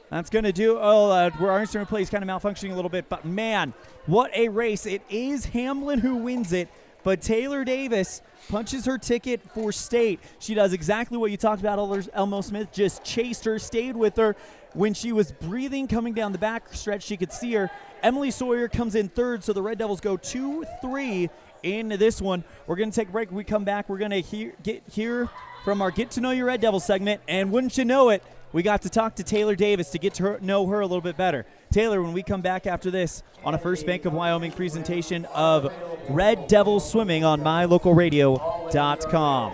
That's going to do. Our instant replay is kind of malfunctioning a little bit, but man, what a race. It is Hamlin who wins it, but Taylor Davis punches her ticket for state. She does exactly what you talked about, Elmo Smith, just chased her, stayed with her. When she was breathing, coming down the back stretch, she could see her. Emily Sawyer comes in 3rd, so the Red Devils go 2-3 in this one. We're going to take a break. When we come back, we're going to hear from our Get to Know Your Red Devil segment, and wouldn't you know it, we got to talk to Taylor Davis to get to know her a little bit better. Taylor, when we come back after this on a First Bank of Wyoming presentation of Red Devil Swimming on mylocalradio.com.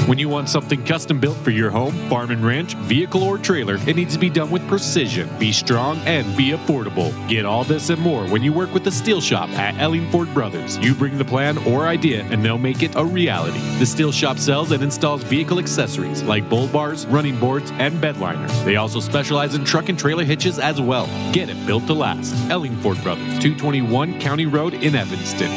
When you want something custom built for your home, farm and ranch, vehicle, or trailer, it needs to be done with precision, be strong, and be affordable. Get all this and more when you work with the Steel Shop at Ellingford Brothers. You bring the plan or idea, and they'll make it a reality. The Steel Shop sells and installs vehicle accessories like bull bars, running boards, and bed liners. They also specialize in truck and trailer hitches as well. Get it built to last. Ellingford Brothers, 221 County Road in Evanston.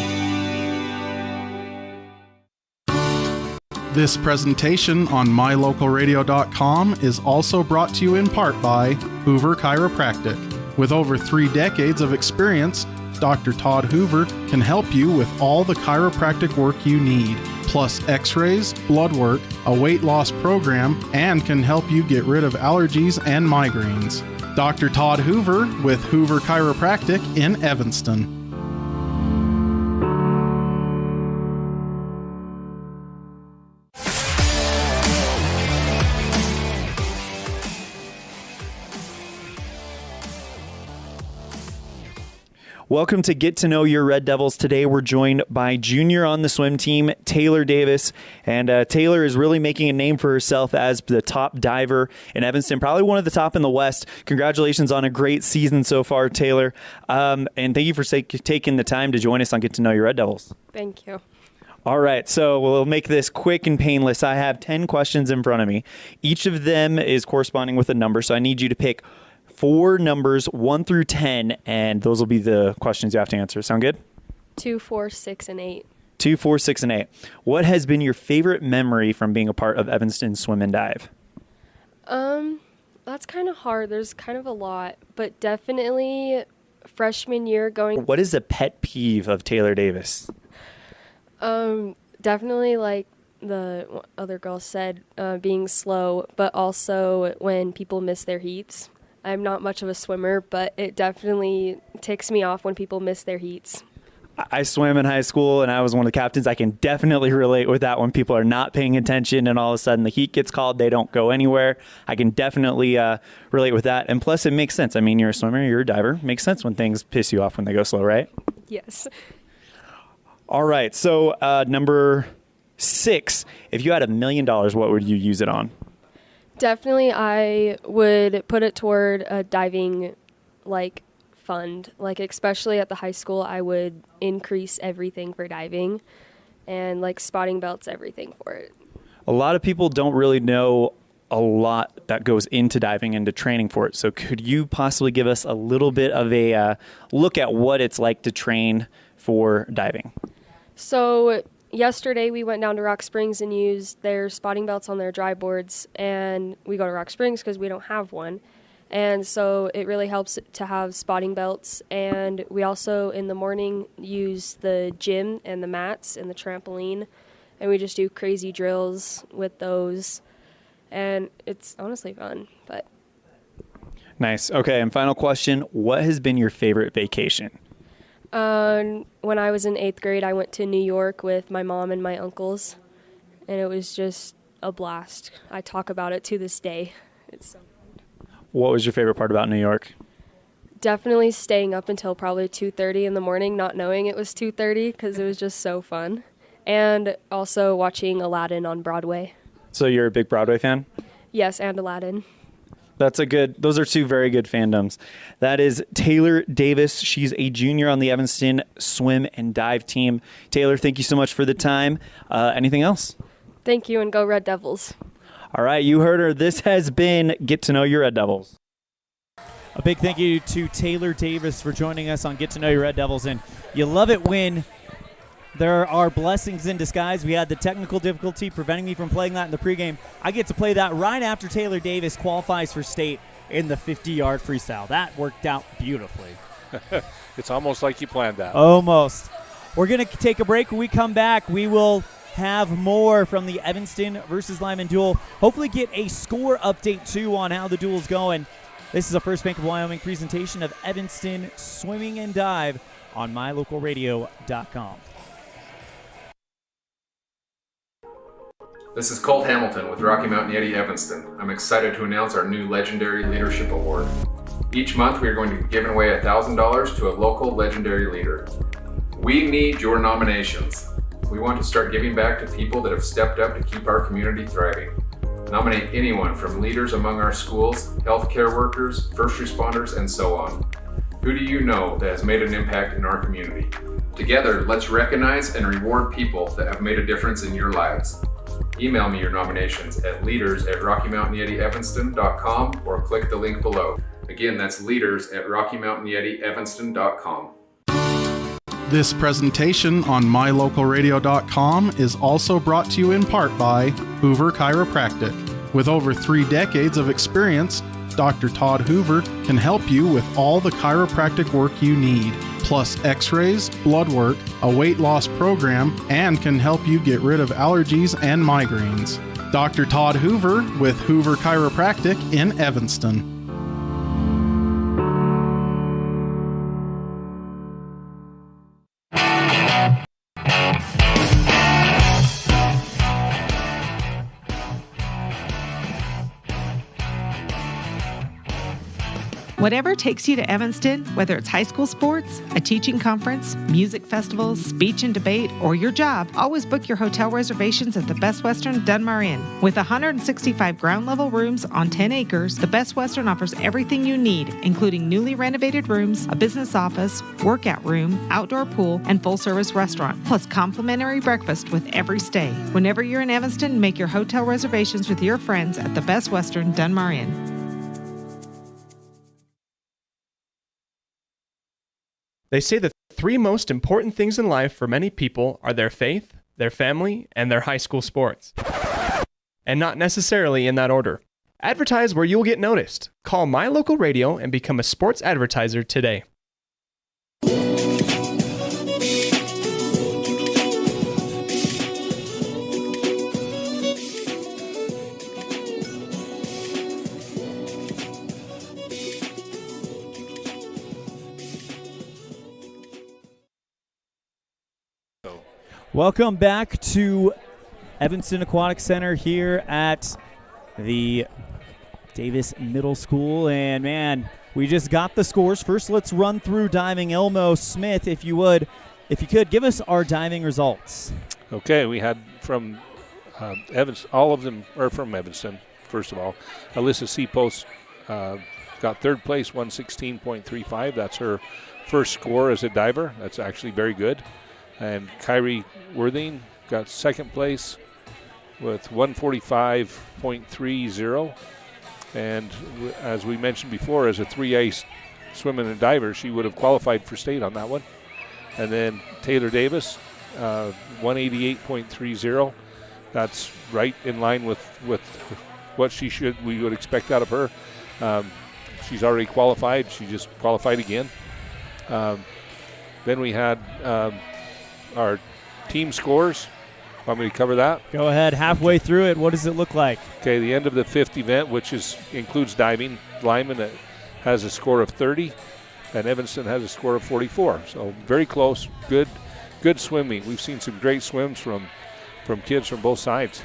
This presentation on mylocalradio.com is also brought to you in part by Hoover Chiropractic. With over 3 decades of experience, Dr. Todd Hoover can help you with all the chiropractic work you need, plus x-rays, blood work, a weight loss program, and can help you get rid of allergies and migraines. Dr. Todd Hoover with Hoover Chiropractic in Evanston. Welcome to Get to Know Your Red Devils. Today we're joined by junior on the swim team, Taylor Davis. And Taylor is really making a name for herself as the top diver in Evanston, probably one of the top in the West. Congratulations on a great season so far, Taylor. And thank you for taking the time to join us on Get to Know Your Red Devils. Thank you. All right, so we'll make this quick and painless. I have 10 questions in front of me. Each of them is corresponding with a number, so I need you to pick 4 numbers, 1 through 10, and those will be the questions you have to answer. Sound good? 2, 4, 6, and 8. 2, 4, 6, and 8. What has been your favorite memory from being a part of Evanston Swim and Dive? That's kind of hard. There's kind of a lot, but definitely freshman year going. What is a pet peeve of Taylor Davis? Definitely like the other girl said, being slow, but also when people miss their heats. I'm not much of a swimmer, but it definitely ticks me off when people miss their heats. I swam in high school, and I was one of the captains. I can definitely relate with that when people are not paying attention and all of a sudden the heat gets called, they don't go anywhere. I can definitely relate with that. And plus, it makes sense. I mean, you're a swimmer, you're a diver. It makes sense when things piss you off when they go slow, right? Yes. All right, so number 6, if you had $1 million, what would you use it on? Definitely, I would put it toward a diving, fund. Especially at the high school, I would increase everything for diving and, spotting belts, everything for it. A lot of people don't really know a lot that goes into diving and to training for it. So could you possibly give us a little bit of a look at what it's like to train for diving? So yesterday, we went down to Rock Springs and used their spotting belts on their dry boards, and we go to Rock Springs because we don't have one. And so it really helps to have spotting belts. And we also, in the morning, use the gym and the mats and the trampoline, and we just do crazy drills with those. And it's honestly fun. But Nice. Okay, and final question, what has been your favorite vacation? When I was in 8th grade, I went to New York with my mom and my uncles, and it was just a blast. I talk about it to this day. It's so fun. What was your favorite part about New York? Definitely staying up until probably 2:30 in the morning, not knowing it was 2:30 because it was just so fun. And also watching Aladdin on Broadway. So you're a big Broadway fan? Yes, and Aladdin. Those are 2 very good fandoms. That is Taylor Davis. She's a junior on the Evanston swim and dive team. Taylor, thank you so much for the time. Anything else? Thank you, and go Red Devils. All right, you heard her. This has been Get to Know Your Red Devils. A big thank you to Taylor Davis for joining us on Get to Know Your Red Devils. And you love it when there are blessings in disguise. We had the technical difficulty preventing me from playing that in the pregame. I get to play that right after Taylor Davis qualifies for state in the 50-yard freestyle. That worked out beautifully. It's almost like you planned that. Almost. We're going to take a break. When we come back, we will have more from the Evanston versus Lyman duel. Hopefully get a score update, too, on how the duel's going. This is a First Bank of Wyoming presentation of Evanston Swimming and Dive on mylocalradio.com. This is Colt Hamilton with Rocky Mountain Yeti Evanston. I'm excited to announce our new Legendary Leadership Award. Each month we are going to be giving away $1,000 to a local legendary leader. We need your nominations. We want to start giving back to people that have stepped up to keep our community thriving. Nominate anyone from leaders among our schools, healthcare workers, first responders, and so on. Who do you know that has made an impact in our community? Together, let's recognize and reward people that have made a difference in your lives. Email me your nominations at leaders@RockyMountainYetiEvanston.com or click the link below. Again, that's leaders@RockyMountainYetiEvanston.com. This presentation on mylocalradio.com is also brought to you in part by Hoover Chiropractic. With over 3 decades of experience, Dr. Todd Hoover can help you with all the chiropractic work you need, plus x-rays, blood work, a weight loss program, and can help you get rid of allergies and migraines. Dr. Todd Hoover with Hoover Chiropractic in Evanston. Whatever takes you to Evanston, whether it's high school sports, a teaching conference, music festivals, speech and debate, or your job, always book your hotel reservations at the Best Western Dunmar Inn. With 165 ground-level rooms on 10 acres, the Best Western offers everything you need, including newly renovated rooms, a business office, workout room, outdoor pool, and full-service restaurant, plus complimentary breakfast with every stay. Whenever you're in Evanston, make your hotel reservations with your friends at the Best Western Dunmar Inn. They say the 3 most important things in life for many people are their faith, their family, and their high school sports. And not necessarily in that order. Advertise where you'll get noticed. Call My Local Radio and become a sports advertiser today. Welcome back to Evanston Aquatic Center here at the Davis Middle School. And, man, we just got the scores. First, let's run through diving. Elmo Smith, if you could, give us our diving results. Okay, we had from Evanston, all of them are from Evanston, first of all. Alyssa Seapost got 3rd place, 116.35. That's her first score as a diver. That's actually very good. And Kyrie Worthing got 2nd place with 145.30. And as we mentioned before, as a 3A swimmer and diver, she would have qualified for state on that one. And then Taylor Davis, 188.30. That's right in line with what we would expect out of her. She's already qualified. She just qualified again. Then we had our team scores. Want me to cover that? Go ahead. Halfway through it, what does it look like? Okay, the end of the 5th event, which includes diving, Lyman has a score of 30, and Evanston has a score of 44. So very close. Good swimming. We've seen some great swims from kids from both sides.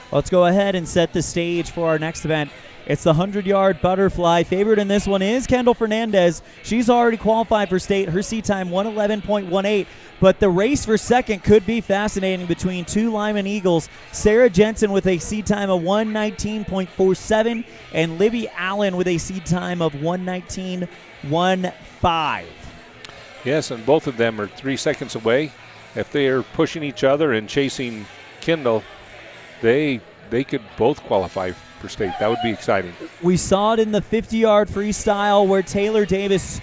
Let's go ahead and set the stage for our next event. It's the 100-yard butterfly. Favorite in this one is Kendall Fernandez. She's already qualified for state. Her seat time, 111.18. But the race for second could be fascinating between 2 Lyman Eagles. Sarah Jensen with a seat time of 119.47 and Libby Allen with a seat time of 119.15. Yes, and both of them are 3 seconds away. If they are pushing each other and chasing Kendall, they could both qualify for state. That would be exciting. We saw it in the 50-yard freestyle where Taylor Davis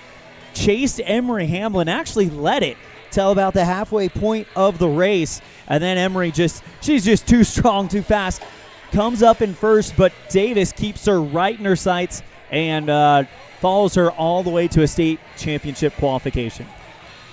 chased Emery Hamlin, actually led it till about the halfway point of the race. And then Emery she's just too strong, too fast. Comes up in first, but Davis keeps her right in her sights and follows her all the way to a state championship qualification.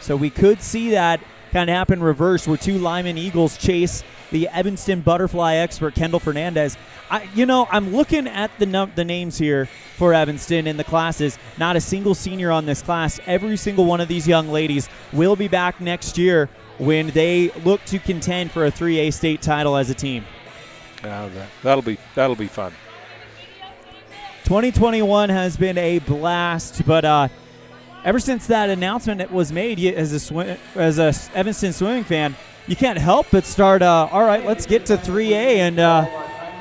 So we could see that kind of happen reverse where 2 Lyman Eagles chase the Evanston butterfly expert, Kendall Fernandez. I'm looking at the names here for Evanston in the classes. Not a single senior on this class. Every single one of these young ladies will be back next year when they look to contend for a 3A state title as a team. That'll be fun. 2021 has been a blast, but ever since that announcement was made, as a Evanston swimming fan, you can't help but start, all right, let's get to 3A and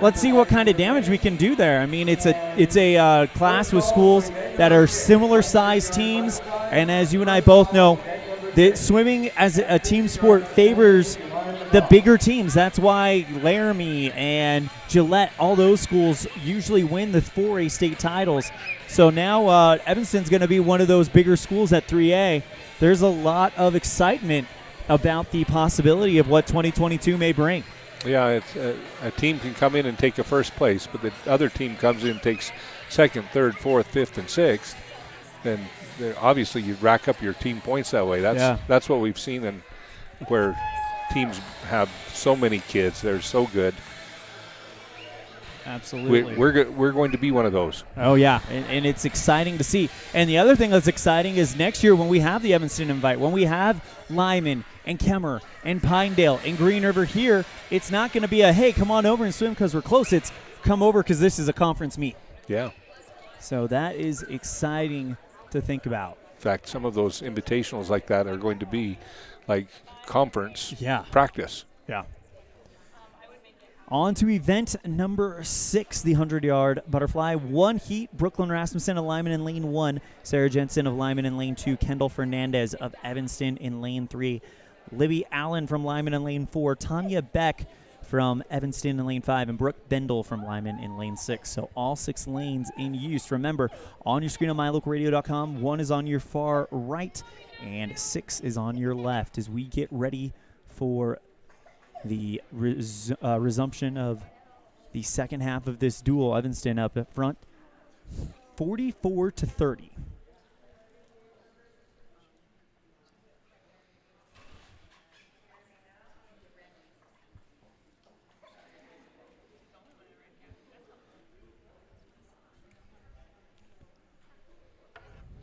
let's see what kind of damage we can do there. I mean, it's a class with schools that are similar sized teams, and as you and I both know, the swimming as a team sport favors the bigger teams. That's why Laramie and Gillette, all those schools usually win the 4A state titles. So now Evanston's going to be one of those bigger schools at 3A. there's a lot of excitement about the possibility of what 2022 may bring. Yeah, it's a team can come in and take a first place, but the other team comes in and takes second, third, fourth, fifth, and sixth. Then obviously you rack up your team points that way. That's what we've seen, and where teams have so many kids, they're so good. Absolutely. We're going to be one of those. Oh, yeah, and it's exciting to see. And the other thing that's exciting is next year when we have the Evanston Invite, when we have Lyman and Kemmer and Pinedale and Green River here, it's not going to be a, hey, come on over and swim because we're close. It's come over because this is a conference meet. Yeah. So that is exciting to think about. In fact, some of those invitationals like that are going to be like conference practice. Yeah. On to event number 6, the 100-yard butterfly. 1 heat, Brooklyn Rasmussen of Lyman in lane 1, Sarah Jensen of Lyman in lane 2, Kendall Fernandez of Evanston in lane 3, Libby Allen from Lyman in lane 4, Tanya Beck from Evanston in lane 5, and Brooke Bendel from Lyman in lane 6. So all 6 lanes in use. Remember, on your screen on mylocalradio.com, 1 is on your far right and 6 is on your left as we get ready for the resumption of the second half of this duel. Evanston up at front, 44-30.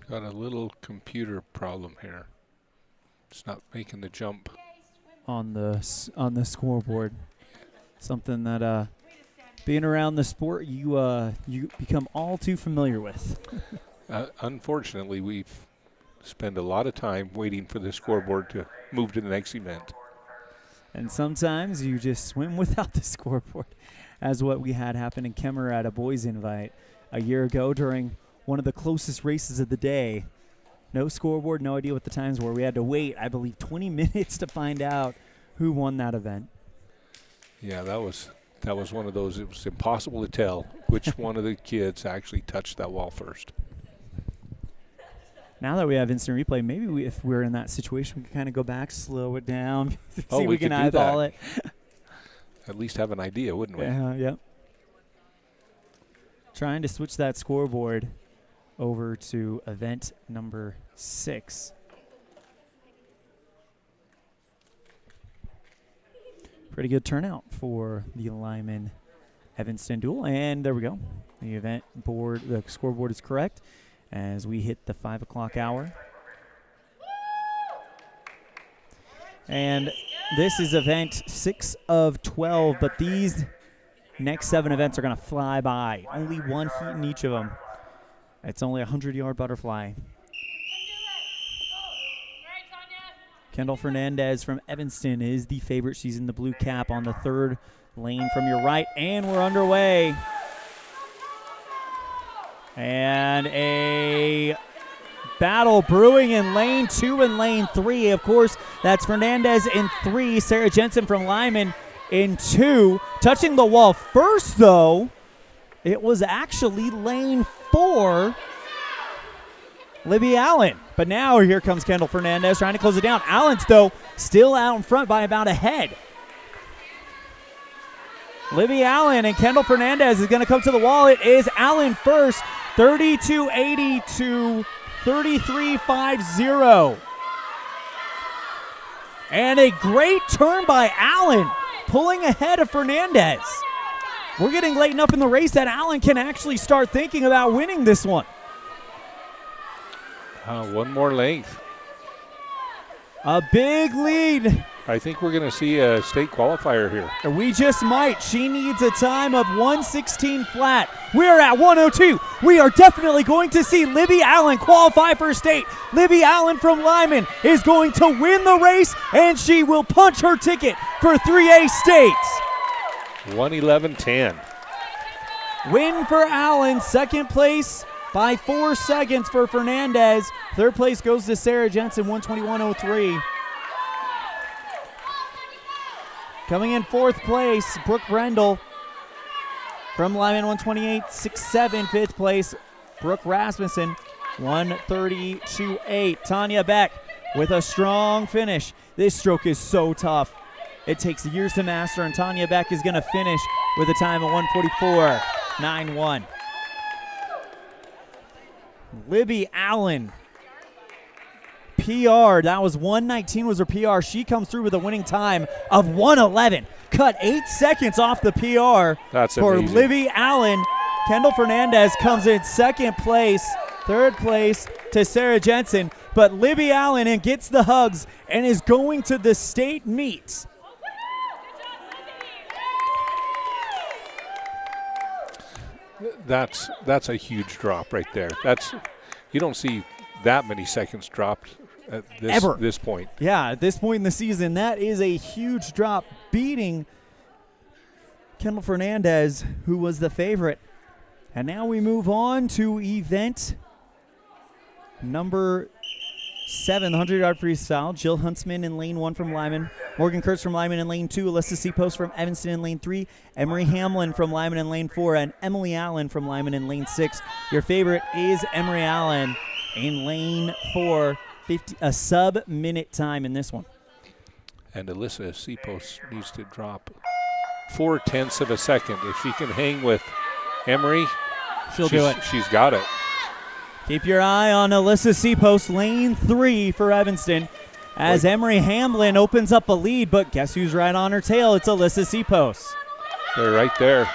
Got a little computer problem here. It's not making the jump on the scoreboard. Something that being around the sport you become all too familiar with. Unfortunately, we spend a lot of time waiting for the scoreboard to move to the next event. And sometimes you just swim without the scoreboard, as what we had happen in Kemmer at a boys' invite a year ago during one of the closest races of the day. No scoreboard, no idea what the times were. We had to wait, I believe, 20 minutes to find out who won that event. Yeah, that was one of those. It was impossible to tell which one of the kids actually touched that wall first. Now that we have instant replay, maybe if we're in that situation, we can kind of go back, slow it down, see if we can eyeball it. At least have an idea, wouldn't we? Yep. Trying to switch that scoreboard over to event number 6. Pretty good turnout for the Lyman Evanston duel. And there we go. The scoreboard is correct as we hit the 5 o'clock hour. And this is event 6 of 12, but these next 7 events are going to fly by. Only 1 heat in each of them. It's only a 100-yard butterfly. Kendall Fernandez from Evanston is the favorite. She's in the blue cap on the 3rd lane from your right, and we're underway. And a battle brewing in lane 2 and lane 3. Of course, that's Fernandez in 3, Sarah Jensen from Lyman in 2. Touching the wall first, though, it was actually lane 4, Libby Allen. But now here comes Kendall Fernandez trying to close it down. Allen's, though, still out in front by about a head. Libby Allen and Kendall Fernandez is going to come to the wall. It is Allen first, 32.80 to 33.50. And a great turn by Allen, pulling ahead of Fernandez. We're getting late enough in the race that Allen can actually start thinking about winning this one. One more length. A big lead. I think we're going to see a state qualifier here. We just might. She needs a time of 1:16 flat. We're at 1:02. We are definitely going to see Libby Allen qualify for state. Libby Allen from Lyman is going to win the race, and she will punch her ticket for 3A states. 1:11.10. Win for Allen. Second place by 4 seconds for Fernandez. Third place goes to Sarah Jensen, 1:21.03. Coming in 4th place, Brooke Brendel from Lyman, 1:28.67. 5th place, Brooke Rasmussen, 1:32.8. Tanya Beck with a strong finish. This stroke is so tough. It takes years to master, and Tanya Beck is going to finish with a time of 1:44.91. Libby Allen, PR. That was 1:19 was her PR. She comes through with a winning time of 1:11. Cut 8 seconds off the PR. That's for amazing. Libby Allen. Kendall Fernandez comes in second place. Third place to Sarah Jensen. But Libby Allen gets the hugs and is going to the state meets. That's a huge drop right there. You don't see that many seconds dropped at this point. Yeah, at this point in the season, that is a huge drop, beating Kendall Fernandez, who was the favorite. And now we move on to event number 7, the 100-yard freestyle. Jill Huntsman in lane 1 from Lyman. Morgan Kurtz from Lyman in lane 2. Alyssa Seapost from Evanston in lane 3. Emery Hamlin from Lyman in lane 4. And Emily Allen from Lyman in lane 6. Your favorite is Emery Allen in lane 4. A sub-minute time in this one. And Alyssa Seapost needs to drop 0.4 of a second. If she can hang with Emery, she'll do it. She's got it. Keep your eye on Alyssa Seapost, lane 3 for Evanston, as Emery Hamlin opens up a lead, but guess who's right on her tail? It's Alyssa Seapost. They're right there.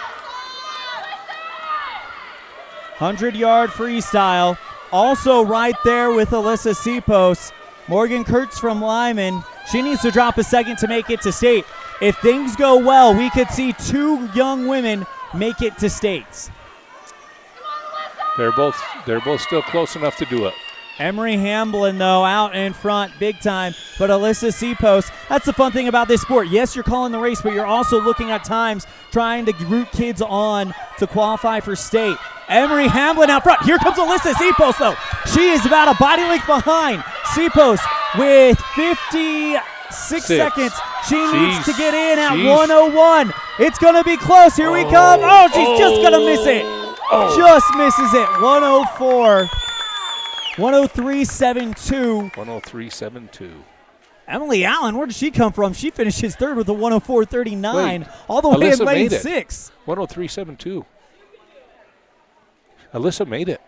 100-yard freestyle, also right there with Alyssa Seapost. Morgan Kurtz from Lyman. She needs to drop a second to make it to state. If things go well, we could see 2 young women make it to states. They're both still close enough to do it. Emery Hamlin, though, out in front big time. But Alyssa Seapost, that's the fun thing about this sport. Yes, you're calling the race, but you're also looking at times trying to root kids on to qualify for state. Emery Hamlin out front. Here comes Alyssa Seapost, though. She is about a body length behind. Seapost with 56 seconds. She needs to get in at 1:01. It's going to be close. Here we come. Oh, she's just going to miss it. Just misses it. 1:04. 1:03.72. 1:03.72. Emily Allen, where did she come from? She finishes third with a 1:04.39, all the way Alyssa in lane made it. 6. 1:03.72. Alyssa made it.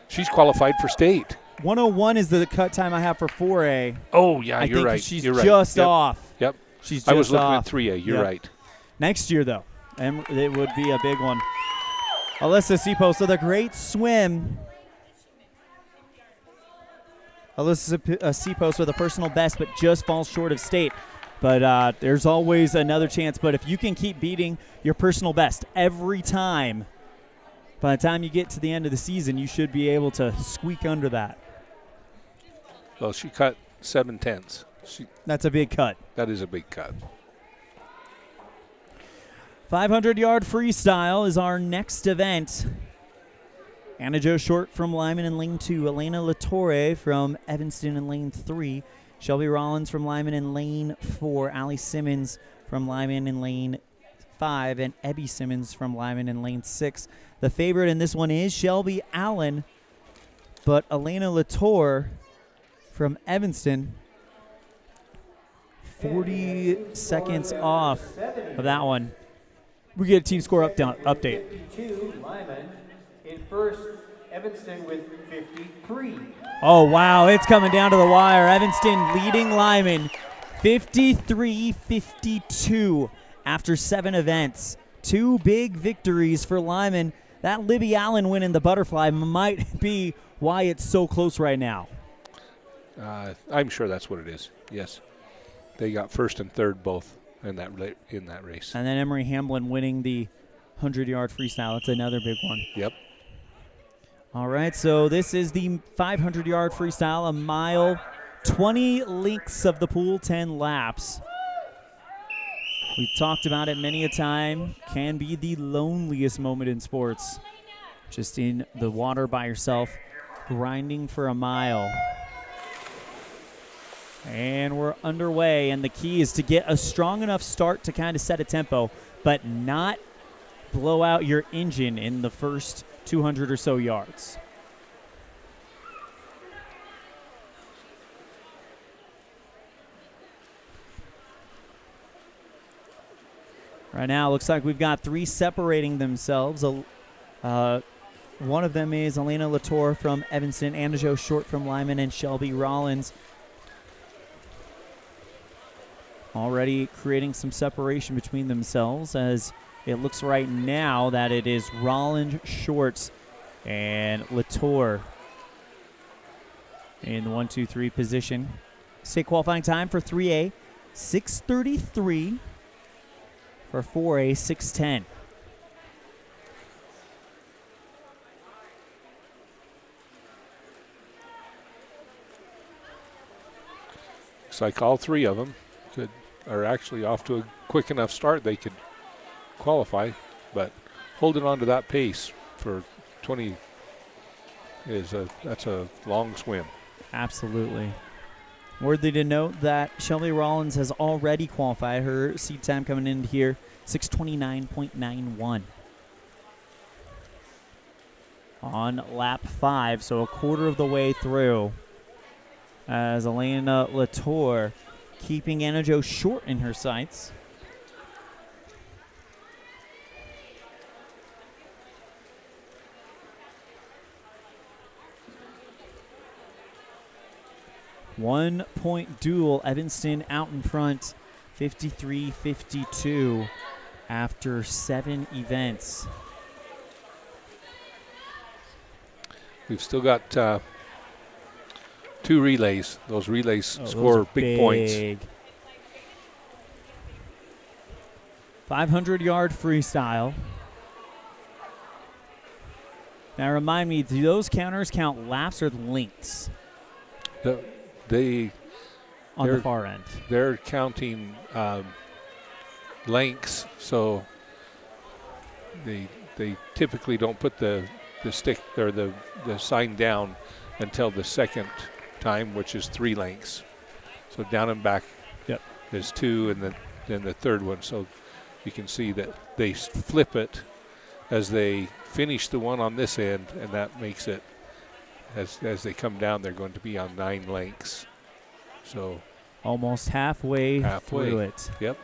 She's qualified for state. 1:01 is the cut time I have for 4A. Oh, yeah, I you're think right. She's You're right. just Yep. off. Yep. She's just I was looking off. at 3A. You're right. Next year, though, it would be a big one. Alyssa Seapost with a great swim. Alyssa Seapost with a personal best, but just falls short of state. But there's always another chance. But if you can keep beating your personal best every time, by the time you get to the end of the season, you should be able to squeak under that. Well, she cut 7/10. That's a big cut. That is a big cut. 500-yard freestyle is our next event. Anna Jo Short from Lyman in lane 2. Elena Latorre from Evanston in lane 3. Shelby Rollins from Lyman in lane 4. Allie Simmons from Lyman in lane 5. And Ebby Simmons from Lyman in lane 6. The favorite in this one is Shelby Allen. But Elena Latorre from Evanston, 40 seconds off of that one. We get a team score update. 52, Lyman. In first, Evanston with 53. Oh, wow. It's coming down to the wire. Evanston leading Lyman 53-52 after 7 events. 2 big victories for Lyman. That Libby Allen win in the butterfly might be why it's so close right now. I'm sure that's what it is. Yes. They got first and third both in that race. And then Emery Hamlin winning the 100-yard freestyle. That's another big one. Yep. All right, so this is the 500-yard freestyle, a mile, 20 lengths of the pool, 10 laps. We've talked about it many a time. Can be the loneliest moment in sports. Just in the water by yourself, grinding for a mile. And we're underway, and the key is to get a strong enough start to kind of set a tempo, but not blow out your engine in the first 200 or so yards. Right now, it looks like we've got 3 separating themselves. One of them is Elena Latour from Evanston, Anna Jo Short from Lyman, and Shelby Rollins. Already creating some separation between themselves, as it looks right now that it is Rollins, Shorts, and Latour in the 1-2-3 position. State qualifying time for 3A, 6:33. For 4A, 6:10. Looks like all 3 of them are actually off to a quick enough start they could qualify, but holding on to that pace for 20 that's a long swim. Absolutely. Worthy to note that Shelby Rollins has already qualified. Her seed time coming in here, 6:29.91. On lap 5, so a quarter of the way through, as Elena Latour keeping Anna Jo Short in her sights. One-point duel, Evanston out in front, 53-52 after 7 events. We've still got 2 relays. Those relays score big points. 500-yard freestyle. Now remind me, do those counters count laps or lengths? They're on the far end. They're counting lengths, so they typically don't put the stick or the sign down until the second time, which is 3 lengths. So down and back, there's 2, and then the third one. So you can see that they flip it as they finish the one on this end, and that makes it, as they come down, they're going to be on 9 lengths. So almost halfway through it. Yep.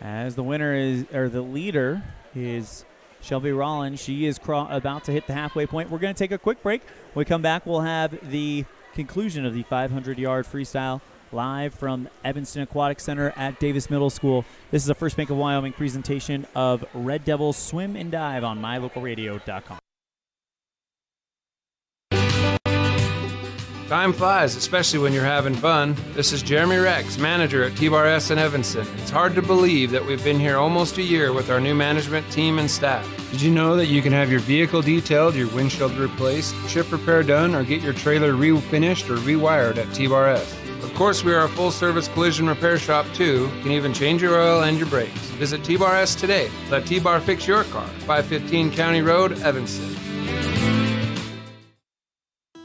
As the winner is, or the leader is Shelby Rollins. She is about to hit the halfway point. We're going to take a quick break. When we come back, we'll have the conclusion of the 500-yard freestyle live from Evanston Aquatic Center at Davis Middle School. This is a First Bank of Wyoming presentation of Red Devils Swim and Dive on mylocalradio.com. Time flies, especially when you're having fun. This is Jeremy Rex, manager at T-Bar S in Evanston. It's hard to believe that we've been here almost a year with our new management team and staff. Did you know that you can have your vehicle detailed, your windshield replaced, chip repair done, or get your trailer refinished or rewired at T-Bar S? Of course, we are a full-service collision repair shop, too. You can even change your oil and your brakes. Visit T-Bar S today. Let T-Bar fix your car. 515 County Road, Evanston.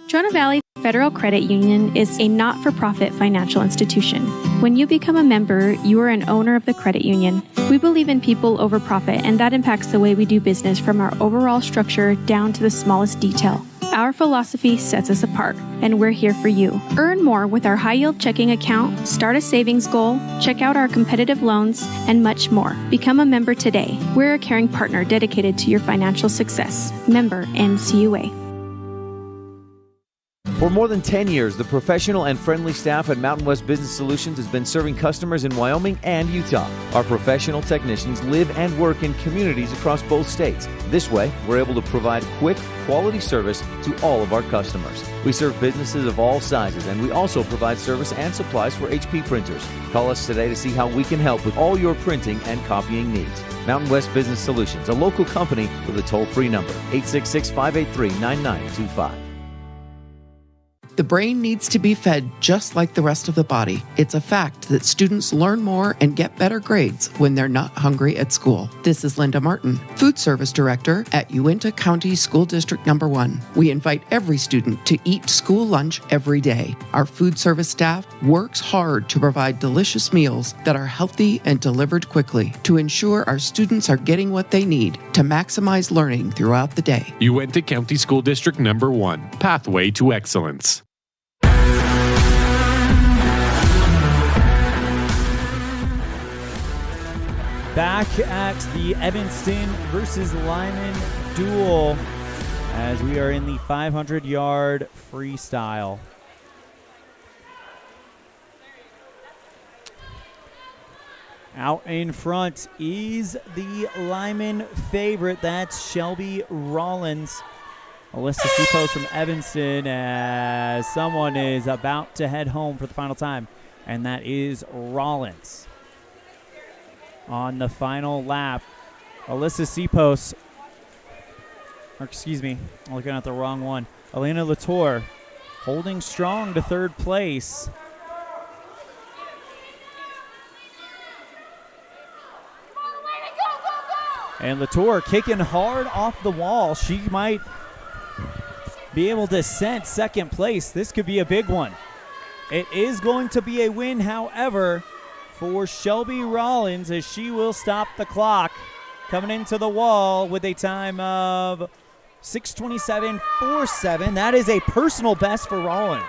Trona Valley Federal Credit Union is a not-for-profit financial institution. When you become a member, you are an owner of the credit union. We believe in people over profit, and that impacts the way we do business from our overall structure down to the smallest detail. Our philosophy sets us apart, and we're here for you. Earn more with our high-yield checking account, start a savings goal, check out our competitive loans, and much more. Become a member today. We're a caring partner dedicated to your financial success. Member NCUA. For more than 10 years, the professional and friendly staff at Mountain West Business Solutions has been serving customers in Wyoming and Utah. Our professional technicians live and work in communities across both states. This way, we're able to provide quick, quality service to all of our customers. We serve businesses of all sizes, and we also provide service and supplies for HP printers. Call us today to see how we can help with all your printing and copying needs. Mountain West Business Solutions, a local company with a toll-free number, 866-583-9925. The brain needs to be fed just like the rest of the body. It's a fact that students learn more and get better grades when they're not hungry at school. This is Linda Martin, Food Service Director at Uinta County School District No. 1. We invite every student to eat school lunch every day. Our food service staff works hard to provide delicious meals that are healthy and delivered quickly to ensure our students are getting what they need to maximize learning throughout the day. Uinta County School District No. 1, Pathway to Excellence. Back at the Evanston versus Lyman duel as we are in the 500-yard freestyle. Out in front is the Lyman favorite. That's Shelby Rollins. Alyssa Seapost from Evanston as someone is about to head home for the final time, and that is Rollins. On the final lap, Alyssa Seapost, or excuse me, I'm looking at the wrong one. Elena Latour holding strong to third place. And Latour kicking hard off the wall. She might be able to scent second place. This could be a big one. It is going to be a win, however, for Shelby Rollins as she will stop the clock. Coming into the wall with a time of 6:27.47. That is a personal best for Rollins.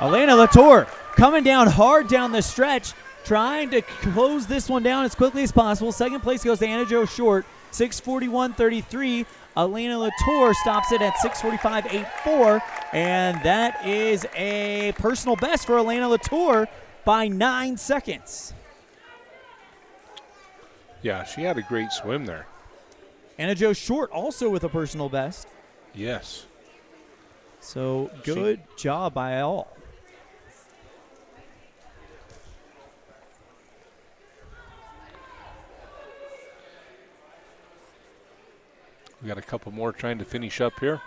Elena Latour coming down hard down the stretch, trying to close this one down as quickly as possible. Second place goes to Anna Jo Short, 6:41.33. Elena Latour stops it at 6:45.84, and that is a personal best for Elena Latour by 9 seconds. Yeah, she had a great swim there. Anna Jo Short also with a personal best. Yes. So good job by all. We got a couple more trying to finish up here.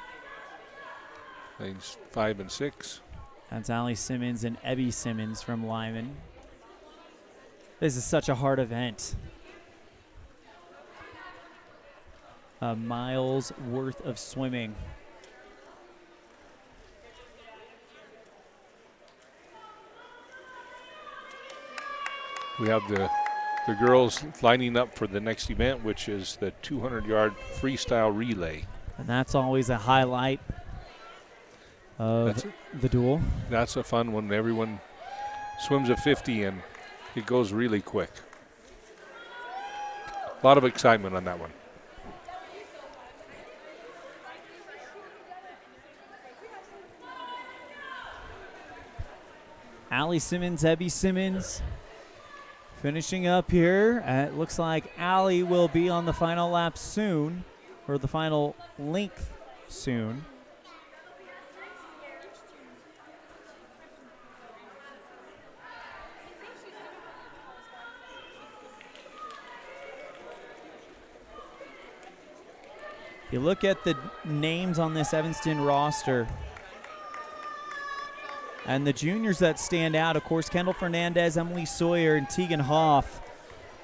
Lanes 5 and 6. That's Allie Simmons and Ebby Simmons from Lyman. This is such a hard event. A mile's worth of swimming. We have the girls lining up for the next event, which is the 200-yard freestyle relay. And that's always a highlight of the duel. That's a fun one. Everyone swims a 50 and it goes really quick. A lot of excitement on that one. Allie Simmons, Ebby Simmons finishing up here. It looks like Allie will be on the final lap soon, or the final length soon. You look at the names on this Evanston roster, and the juniors that stand out, of course, Kendall Fernandez, Emily Sawyer, and Tegan Hoff.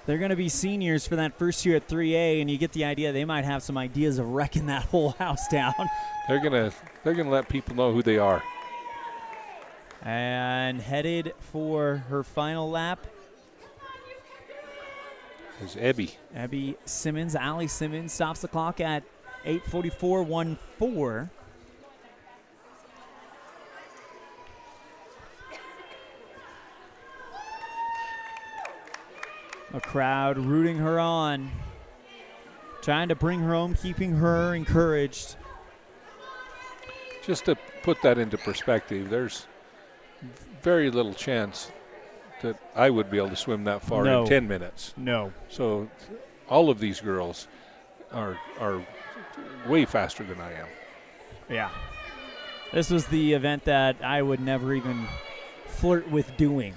They're going to be seniors for that first year at 3A, and you get the idea they might have some ideas of wrecking that whole house down. They're gonna let people know who they are. And headed for her final lap is Ebby. Ebby Simmons. Allie Simmons stops the clock at 8:44.14. A crowd rooting her on, trying to bring her home, keeping her encouraged. Just to put that into perspective, there's very little chance that I would be able to swim that far in 10 minutes. No. So all of these girls are way faster than I am. Yeah. This was the event that I would never even flirt with doing.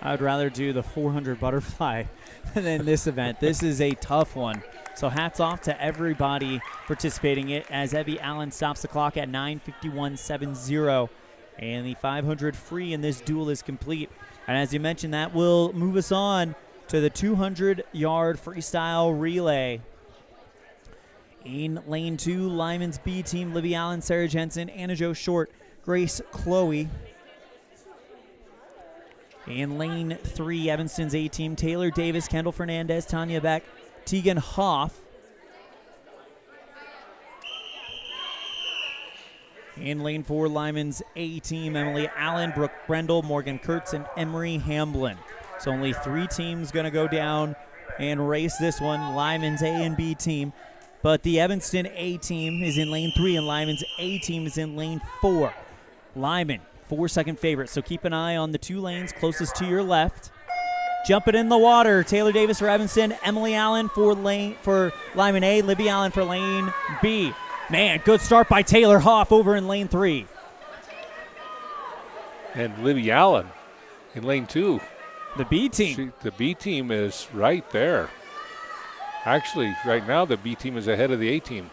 I would rather do the 400 butterfly than this event. This is a tough one. So hats off to everybody participating in it as Evie Allen stops the clock at 9:51.70. And the 500 free in this duel is complete. And as you mentioned, that will move us on to the 200-yard freestyle relay. In lane 2, Lyman's B team, Libby Allen, Sarah Jensen, Anna Jo Short, Grace Chloe. In lane 3, Evanston's A team, Taylor Davis, Kendall Fernandez, Tanya Beck, Tegan Hoff. In lane 4, Lyman's A team, Emily Allen, Brooke Brendel, Morgan Kurtz, and Emery Hamblin. So only 3 teams going to go down and race this one, Lyman's A and B team. But the Evanston A team is in lane 3 and Lyman's A team is in lane 4. Lyman, 4-second favorite, so keep an eye on the 2 lanes closest to your left. Jumping in the water, Taylor Davis for Evanston, Emily Allen for Lyman A, Libby Allen for lane B. Man, good start by Taylor Hoff over in lane 3. And Libby Allen in lane 2. The B team. The B team is right there. Actually, right now the B team is ahead of the A team.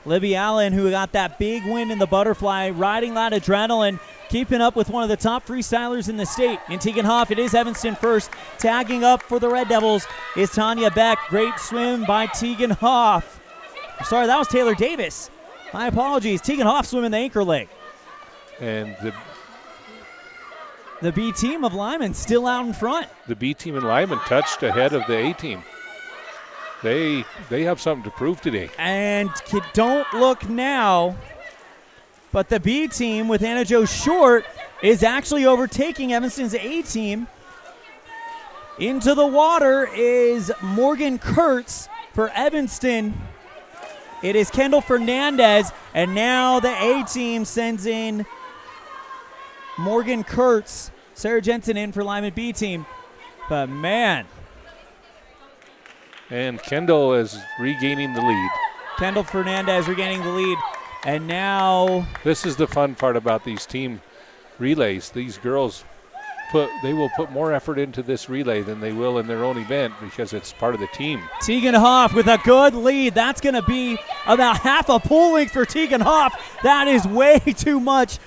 Libby Allen, who got that big win in the butterfly, riding that adrenaline, keeping up with one of the top freestylers in the state. In Tegan Hoff, it is Evanston first. Tagging up for the Red Devils is Tanya Beck. Great swim by Tegan Hoff. Sorry, that was Taylor Davis. My apologies. Tegan Hoff swimming the anchor leg. And the B team of Lyman still out in front. The B team in Lyman touched ahead of the A team. They have something to prove today. And don't look now, but the B team with Anna Jo Short is actually overtaking Evanston's A team. Into the water is Morgan Kurtz for Evanston. It is Kendall Fernandez, and now the A team sends in Morgan Kurtz. Sarah Jensen in for Lyman B team. But man. And Kendall is regaining the lead. Kendall Fernandez regaining the lead. And now. This is the fun part about these team relays. These girls will put more effort into this relay than they will in their own event because it's part of the team. Tegan Hoff with a good lead. That's going to be about half a pole length for Tegan Hoff. That is way too much.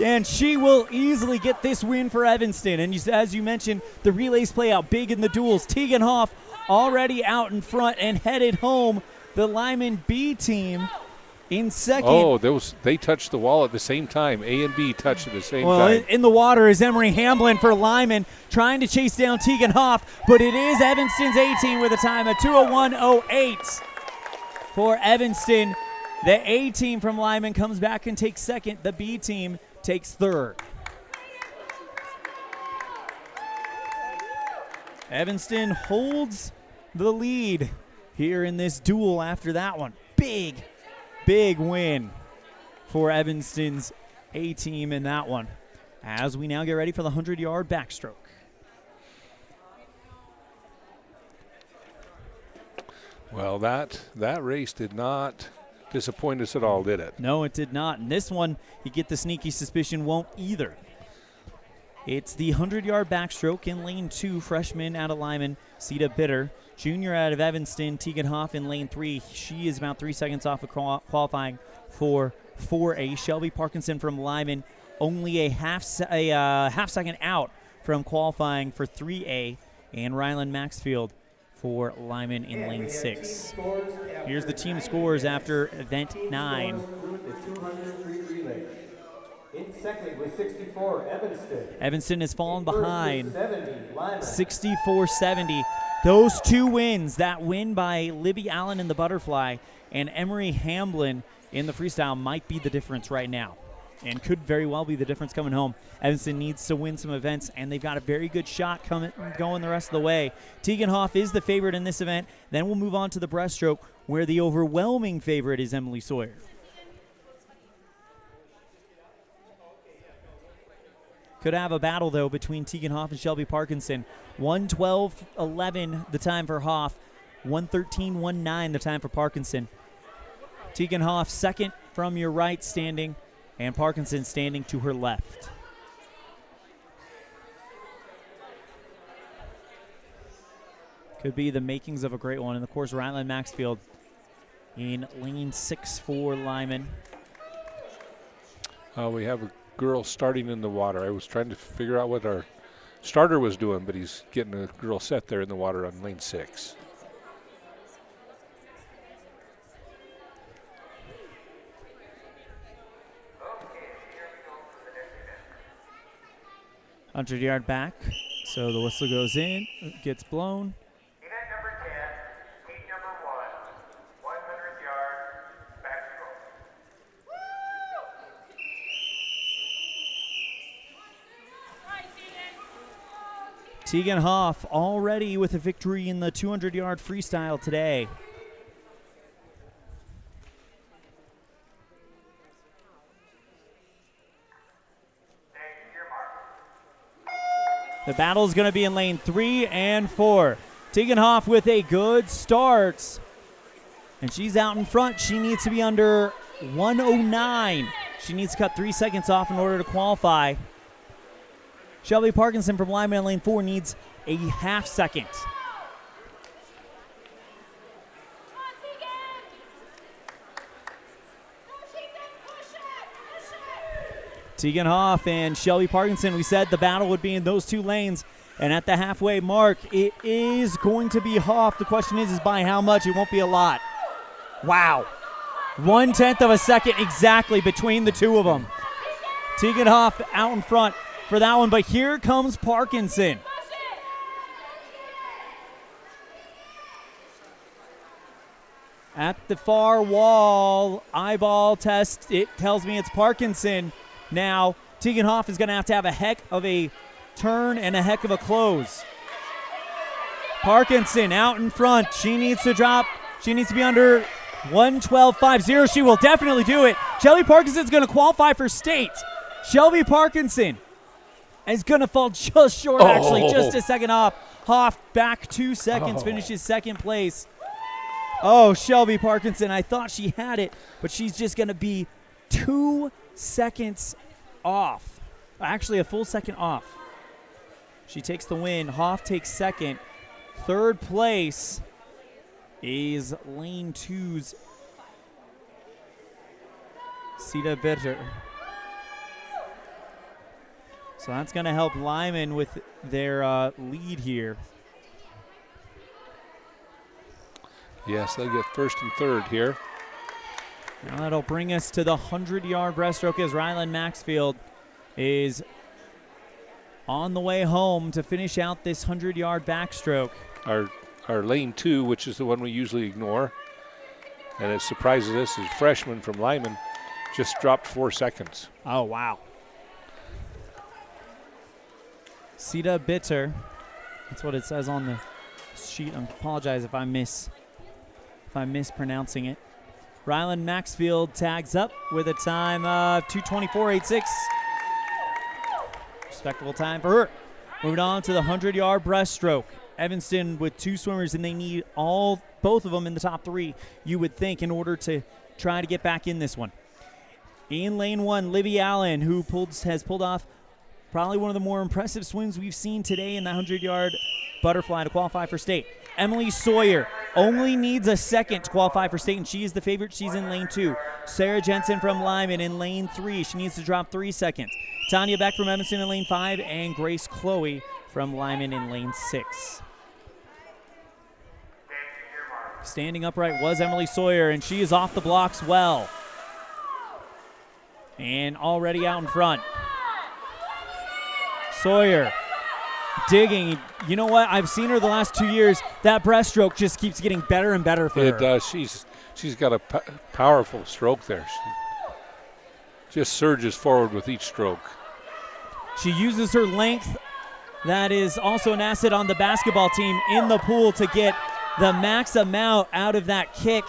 And she will easily get this win for Evanston. And as you mentioned, the relays play out big in the duels. Tegan Hoff already out in front and headed home. The Lyman B team in second. Oh, they touched the wall at the same time. A and B touched at the same time. Well, in the water is Emery Hamblin for Lyman, trying to chase down Tegan Hoff, but it is Evanston's A team with a time of 2:01.08 for Evanston. The A team from Lyman comes back and takes second. The B team takes third. Evanston holds the lead here in this duel after that one. Big win for Evanston's A team in that one. As we now get ready for the 100-yard backstroke. Well, that race did not disappoint us at all, did it? No, it did not. And this one, you get the sneaky suspicion, won't either. It's the 100-yard backstroke in lane 2, freshman out of Lyman, Sita Bitter. Junior out of Evanston, Tegan Hoff in lane 3. She is about 3 seconds off of qualifying for 4A. Shelby Parkinson from Lyman, only a half second out from qualifying for 3A. And Rylan Maxfield for Lyman in lane 6. Here's the team scores after event 9. In second with 64, Evanston. Evanston has fallen behind 64-70. Those 2 wins, that win by Libby Allen in the butterfly and Emery Hamblin in the freestyle, might be the difference right now and could very well be the difference coming home. Evanston needs to win some events, and they've got a very good shot going the rest of the way. Tegan Hoff is the favorite in this event. Then we'll move on to the breaststroke, where the overwhelming favorite is Emily Sawyer. Could have a battle, though, between Tegan Hoff and Shelby Parkinson. 1:12.11 the time for Hoff. 1:13.19 the time for Parkinson. Tegan Hoff second from your right standing, and Parkinson standing to her left. Could be the makings of a great one. And, of course, Rylan Maxfield in lane 6 for Lyman. We have a girl starting in the water. I was trying to figure out what our starter was doing, but he's getting a girl set there in the water on lane 6. Okay, 100-yard back, so the whistle goes in, gets blown. Event number 10, heat number 1, 100-yard backstroke. Tegan Hoff already with a victory in the 200-yard freestyle today. The battle is going to be in lane 3 and 4. Tegan Hoff with a good start. And she's out in front. She needs to be under 109. She needs to cut 3 seconds off in order to qualify. Shelby Parkinson from Lyman in lane 4 needs a half second. Tegan Hoff and Shelby Parkinson, we said the battle would be in those two lanes. And at the halfway mark, it is going to be Hoff. The question is by how much? It won't be a lot. Wow. 1/10 of a second exactly between the two of them. Tegan Hoff out in front for that one, but here comes Parkinson. At the far wall, eyeball test, it tells me it's Parkinson. Now, Tegan Hoff is going to have a heck of a turn and a heck of a close. Parkinson out in front. She needs to drop. She needs to be under 1:12.50. She will definitely do it. Shelby Parkinson's going to qualify for state. Shelby Parkinson is going to fall just short, actually, just a second off. Hoff back 2 seconds, finishes second place. Oh, Shelby Parkinson, I thought she had it, but she's just going to be 2 seconds off. Actually, a full second off. She takes the win. Hoff takes second. Third place is lane 2's Sita Bitter. So that's going to help Lyman with their lead here. Yes, they'll get first and third here. Now that'll bring us to the 100-yard breaststroke as Rylan Maxfield is on the way home to finish out this 100-yard backstroke. Our lane 2, which is the one we usually ignore, and it surprises us, is freshman from Lyman, just dropped 4 seconds. Oh, wow. Sita Bitter. That's what it says on the sheet. I apologize if I mispronouncing it. Rylan Maxfield tags up with a time of 2:24.86. Respectable time for her. Moving on to the 100-yard breaststroke. Evanston with 2 swimmers, and they need both of them in the top 3, you would think, in order to try to get back in this one. In lane 1, Libby Allen, who has pulled off probably one of the more impressive swims we've seen today in the 100-yard butterfly to qualify for state. Emily Sawyer only needs a second to qualify for state, and she is the favorite. She's in lane 2. Sarah Jensen from Lyman in lane 3. She needs to drop 3 seconds. Tanya Beck from Evanston in lane 5, and Grace Chloe from Lyman in lane 6. Standing upright was Emily Sawyer, and she is off the blocks well. And already out in front. Sawyer digging. You know what? I've seen her the last 2 years. That breaststroke just keeps getting better and better for her. It does. She's got a powerful stroke there. She just surges forward with each stroke. She uses her length. That is also an asset on the basketball team in the pool to get the max amount out of that kick.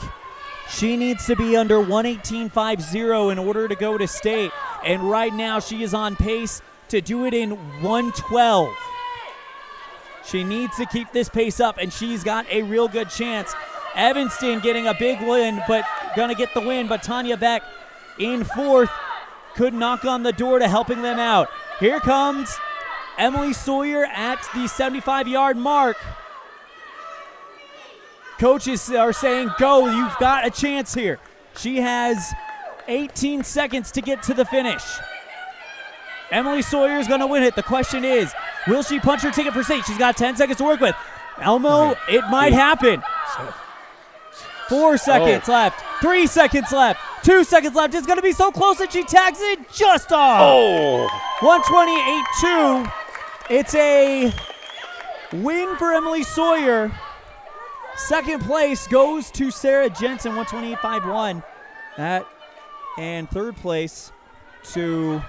She needs to be under 1:18.50 in order to go to state. And right now she is on pace to do it in 1:12. She needs to keep this pace up, and she's got a real good chance. Evanston getting a big win, but gonna get the win. But Tanya Beck in 4th could knock on the door to helping them out. Here comes Emily Sawyer at the 75-yard mark. Coaches are saying, go, you've got a chance here. She has 18 seconds to get to the finish. Emily Sawyer is going to win it. The question is, will she punch her ticket for state? She's got 10 seconds to work with. Elmo, it might happen. 4 seconds left. 3 seconds left. 2 seconds left. It's going to be so close that she tags it just off. 1:28.2. It's a win for Emily Sawyer. Second place goes to Sarah Jensen, 1:28.51. And third place to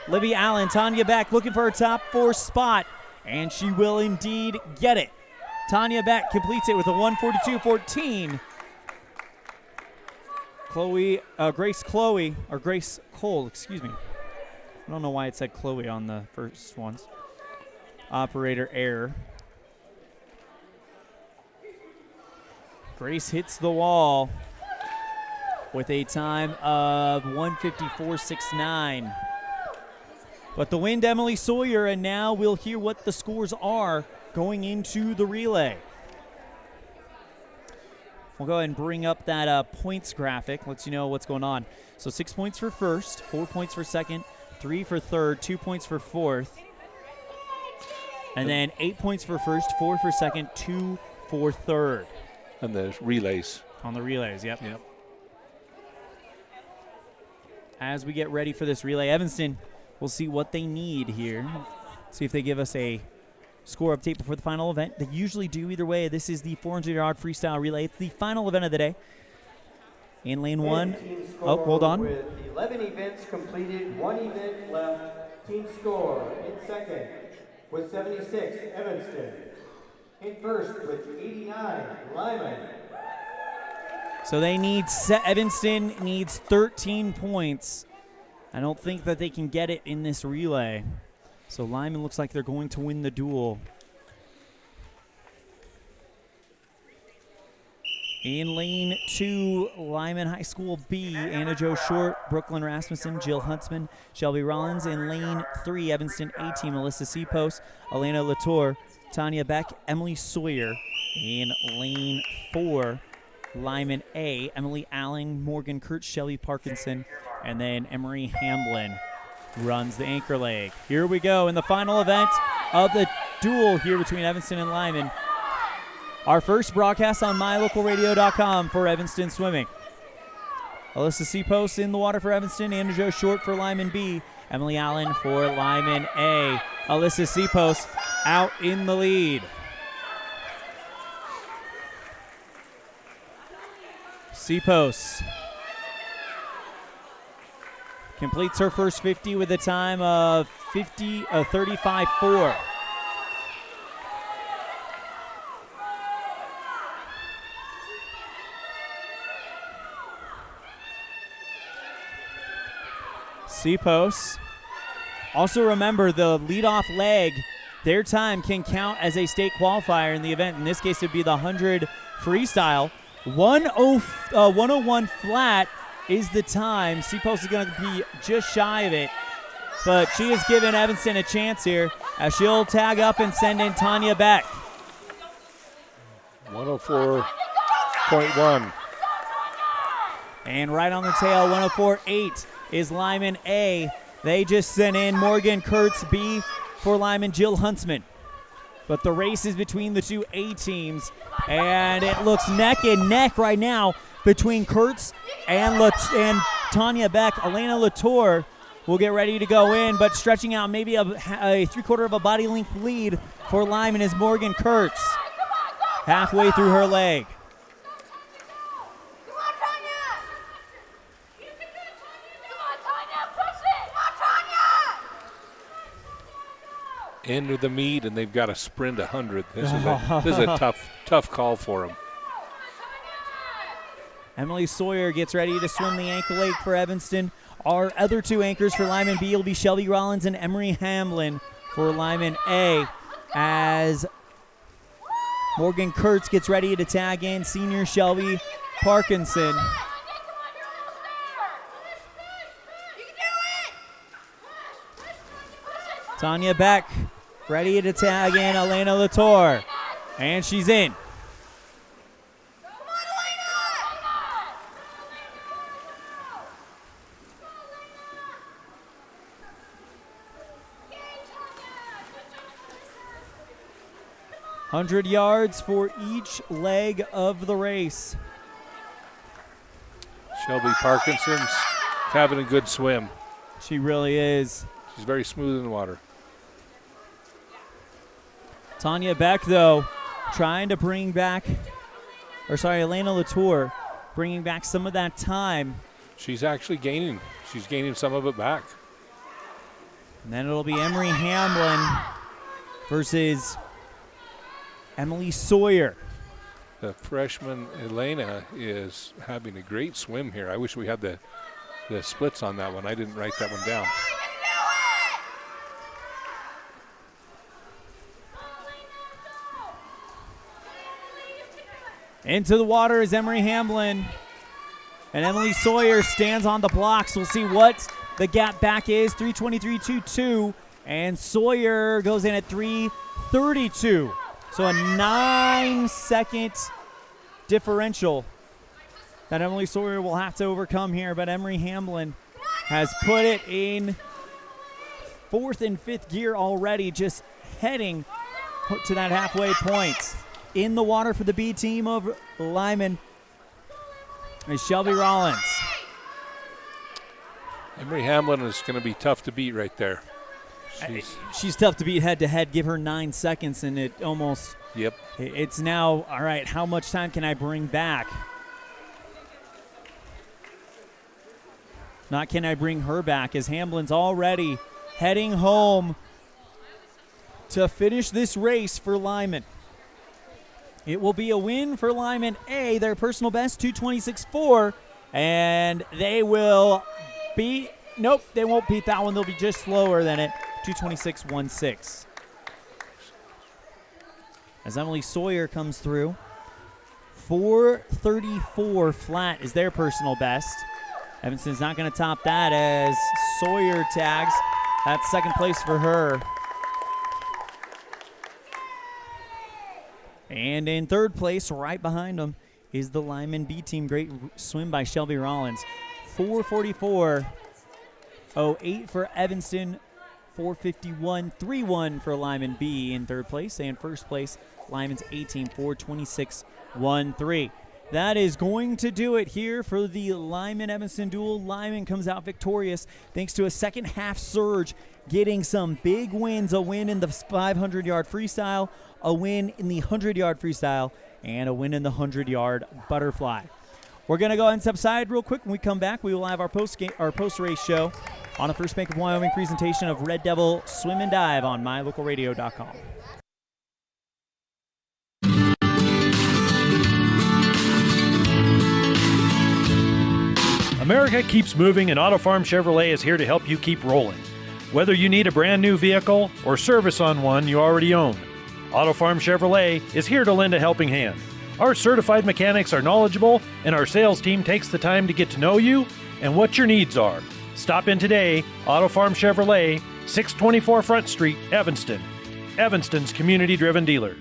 Libby Allen. Tanya Beck looking for her top 4 spot and she will indeed get it. Tanya Beck completes it with a 1:42.14. Grace Cole, excuse me. I don't know why it said Chloe on the first ones. Operator error. Grace hits the wall with a time of 1:54.69. But the wind, Emily Sawyer, and now we'll hear what the scores are going into the relay. We'll go ahead and bring up that points graphic, lets you know what's going on. So 6 points for first, 4 points for second, 3 for third, 2 points for fourth, and then 8 points for first, 4 for second, 2 for third. And the relays. On the relays, yep. As we get ready for this relay, Evanston, we'll see what they need here. See if they give us a score update before the final event. They usually do either way. This is the 400-yard freestyle relay. It's the final event of the day. In lane one. Oh, hold on. With 11 events completed, 1 event left. Team score in second with 76, Evanston. In first with 89, Lyman. So they need, Evanston needs 13 points. I don't think that they can get it in this relay. So Lyman looks like they're going to win the duel. In lane 2, Lyman High School B, Anna Jo Short, Brooklyn Rasmussen, Jill Huntsman, Shelby Rollins. In lane 3, Evanston A team, Alyssa Seapost, Elena Latour, Tanya Beck, Emily Sawyer. In lane 4, Lyman A, Emily Allen, Morgan Kurtz, Shelby Parkinson, and then Emery Hamblin runs the anchor leg. Here we go in the final event of the duel here between Evanston and Lyman. Our first broadcast on mylocalradio.com for Evanston Swimming. Alyssa Seapost in the water for Evanston, Anna Jo Short for Lyman B, Emily Allen for Lyman A. Alyssa Seapost out in the lead. Seapost completes her first 50 with a time of 35.4. Seapost. Also remember the leadoff leg, their time can count as a state qualifier in the event. In this case, it would be the 100 freestyle. 101 flat is the time. Seapost is going to be just shy of it, but she has given Evanston a chance here as she'll tag up and send in Tanya Beck. 104.1. And right on the tail, 104.8 is Lyman A. They just sent in Morgan Kurtz B for Lyman, Jill Huntsman. But the race is between the two A teams, and it looks neck and neck right now between Kurtz and Tanya Beck. Elena Latour will get ready to go in, but stretching out maybe a 3/4 of a body length lead for Lyman is Morgan Kurtz halfway through her leg. End of the meet, and they've got to sprint 100. This is a tough call for them. Emily Sawyer gets ready to swim the ankle leg for Evanston. Our other two anchors for Lyman B will be Shelby Rollins and Emery Hamblin for Lyman A, as Morgan Kurtz gets ready to tag in senior Shelby Parkinson. Tanya Beck ready to tag in Elena Latour, and she's in. $100 yards for each leg of the race. Shelby Parkinson's having a good swim. She really is. She's very smooth in the water. Tanya Beck, though, trying to bring back, Elena Latour, bringing back some of that time. She's actually gaining. She's gaining some of it back. And then it'll be Emery Hamblin versus Emily Sawyer. The freshman Elena is having a great swim here. I wish we had the splits on that one. I didn't write that one down. Into the water is Emery Hamblin. And Emily Sawyer stands on the blocks. We'll see what the gap back is. 3:23.22. And Sawyer goes in at 3:32. So a 9-second differential that Emily Sawyer will have to overcome here. But Emery Hamblin has put it in 4th and 5th gear already, just heading to that halfway point. In the water for the B team of Lyman is Shelby Rollins. Emery Hamblin is going to be tough to beat right there. She's tough to beat head-to-head. Give her 9 seconds, and it almost – Yep. It's now, all right, how much time can I bring back? Not can I bring her back, as Hamblin's already heading home to finish this race for Lyman. It will be a win for Lyman A, their personal best, 2:26.4, and they will beat – nope, they won't beat that one. They'll be just slower than it, 2:26.16. As Emily Sawyer comes through, 4:34 flat is their personal best. Evanston's not going to top that as Sawyer tags. That's second place for her. And in third place, right behind them, is the Lyman B team. Great swim by Shelby Rollins. 4:44.08 for Evanston. 4:51.31 for Lyman B in third place. And first place, Lyman's A team, 4:26.13. That is going to do it here for the Lyman-Evanston duel. Lyman comes out victorious thanks to a second half surge, getting some big wins. A win in the 500-yard freestyle, a win in the 100-yard freestyle, and a win in the 100-yard butterfly. We're going to go ahead and step aside real quick. When we come back, we will have our post-race show on a First Bank of Wyoming presentation of Red Devil Swim and Dive on mylocalradio.com. America keeps moving, and Auto Farm Chevrolet is here to help you keep rolling. Whether you need a brand new vehicle or service on one you already own, Auto Farm Chevrolet is here to lend a helping hand. Our certified mechanics are knowledgeable, and our sales team takes the time to get to know you and what your needs are. Stop in today, Auto Farm Chevrolet, 624 Front Street, Evanston. Evanston's community-driven dealer.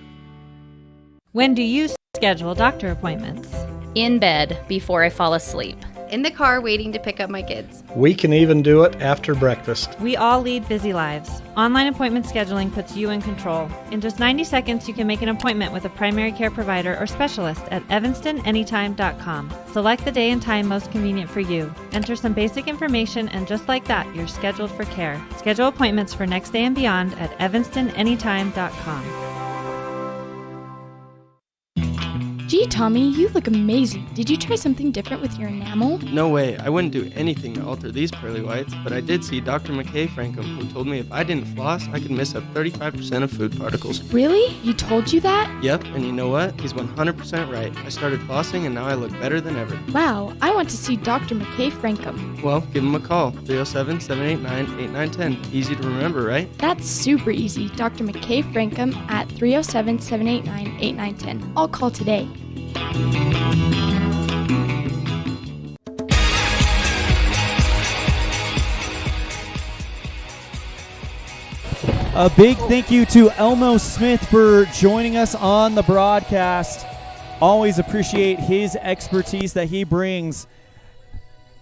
When do you schedule doctor appointments? In bed before I fall asleep. In the car waiting to pick up my kids. We can even do it after breakfast. We all lead busy lives. Online appointment scheduling puts you in control. In just 90 seconds, you can make an appointment with a primary care provider or specialist at evanstonanytime.com. Select the day and time most convenient for you. Enter some basic information, and just like that, you're scheduled for care. Schedule appointments for next day and beyond at evanstonanytime.com. Gee, Tommy, you look amazing. Did you try something different with your enamel? No way. I wouldn't do anything to alter these pearly whites, but I did see Dr. McKay Frankham, who told me if I didn't floss, I could miss up 35% of food particles. Really? He told you that? Yep, and you know what? He's 100% right. I started flossing, and now I look better than ever. Wow, I want to see Dr. McKay Frankham. Well, give him a call. 307-789-8910. Easy to remember, right? That's super easy. Dr. McKay Frankham at 307-789-8910. I'll call today. A big thank you to Elmo Smith for joining us on the broadcast. Always appreciate his expertise that he brings.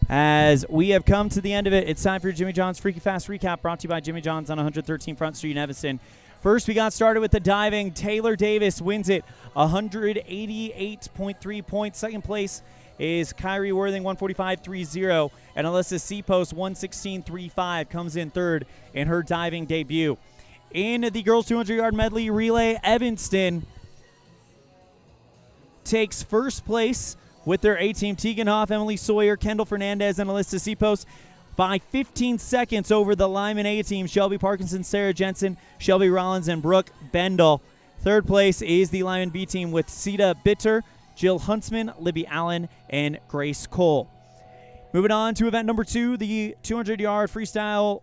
As we have come to the end of it, it's time for Jimmy John's Freaky Fast Recap, brought to you by Jimmy John's on 113 Front Street in Evanston. First, we got started with the diving. Taylor Davis wins it, 188.3 points. Second place is Kyrie Worthing, 145.30. And Alyssa Seapost, 116.35, comes in third in her diving debut. In the girls' 200-yard medley relay, Evanston takes first place with their A-team. Tegan Hoff, Emily Sawyer, Kendall Fernandez, and Alyssa Seapost by 15 seconds over the Lyman A team. Shelby Parkinson, Sarah Jensen, Shelby Rollins, and Brooke Bendel. Third place is the Lyman B team with Sita Bitter, Jill Huntsman, Libby Allen, and Grace Cole. Moving on to event number 2, the 200-yard freestyle.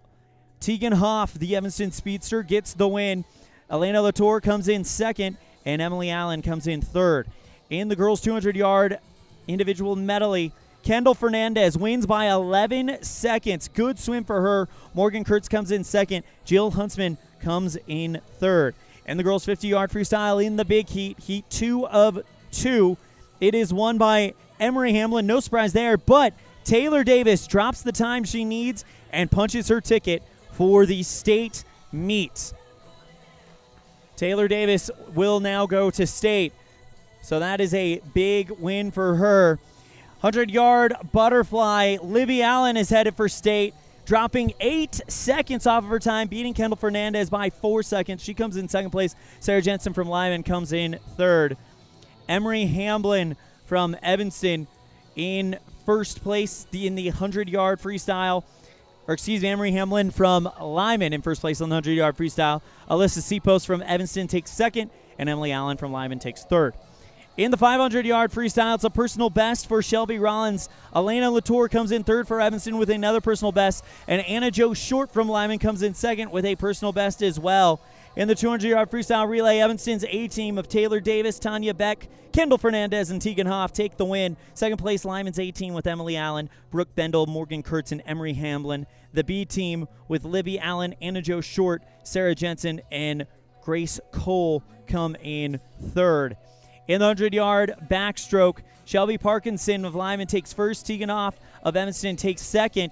Tegan Hoff, the Evanston speedster, gets the win. Elena Latour comes in second, and Emily Allen comes in third. In the girls' 200-yard individual medley, Kendall Fernandez wins by 11 seconds. Good swim for her. Morgan Kurtz comes in second. Jill Huntsman comes in third. And the girls' 50-yard freestyle in the big heat, heat 2 of 2. It is won by Emery Hamlin. No surprise there, but Taylor Davis drops the time she needs and punches her ticket for the state meet. Taylor Davis will now go to state. So that is a big win for her. 100-yard butterfly. Libby Allen is headed for state, dropping 8 seconds off of her time, beating Kendall Fernandez by 4 seconds. She comes in second place. Sarah Jensen from Lyman comes in third. Emery Hamlin from Evanston in first place in the 100-yard freestyle. Emery Hamlin from Lyman in first place on the 100-yard freestyle. Alyssa Seapost from Evanston takes second, and Emily Allen from Lyman takes third. In the 500-yard freestyle, it's a personal best for Shelby Rollins. Elena Latour comes in third for Evanston with another personal best, and Anna Jo Short from Lyman comes in second with a personal best as well. In the 200-yard freestyle relay, Evanston's A-team of Taylor Davis, Tanya Beck, Kendall Fernandez, and Tegan Hoff take the win. Second place, Lyman's A-team with Emily Allen, Brooke Bendel, Morgan Kurtz, and Emery Hamlin. The B-team with Libby Allen, Anna Jo Short, Sarah Jensen, and Grace Cole come in third. In the 100-yard backstroke, Shelby Parkinson of Lyman takes first. Tegan Hoff of Evanston takes second.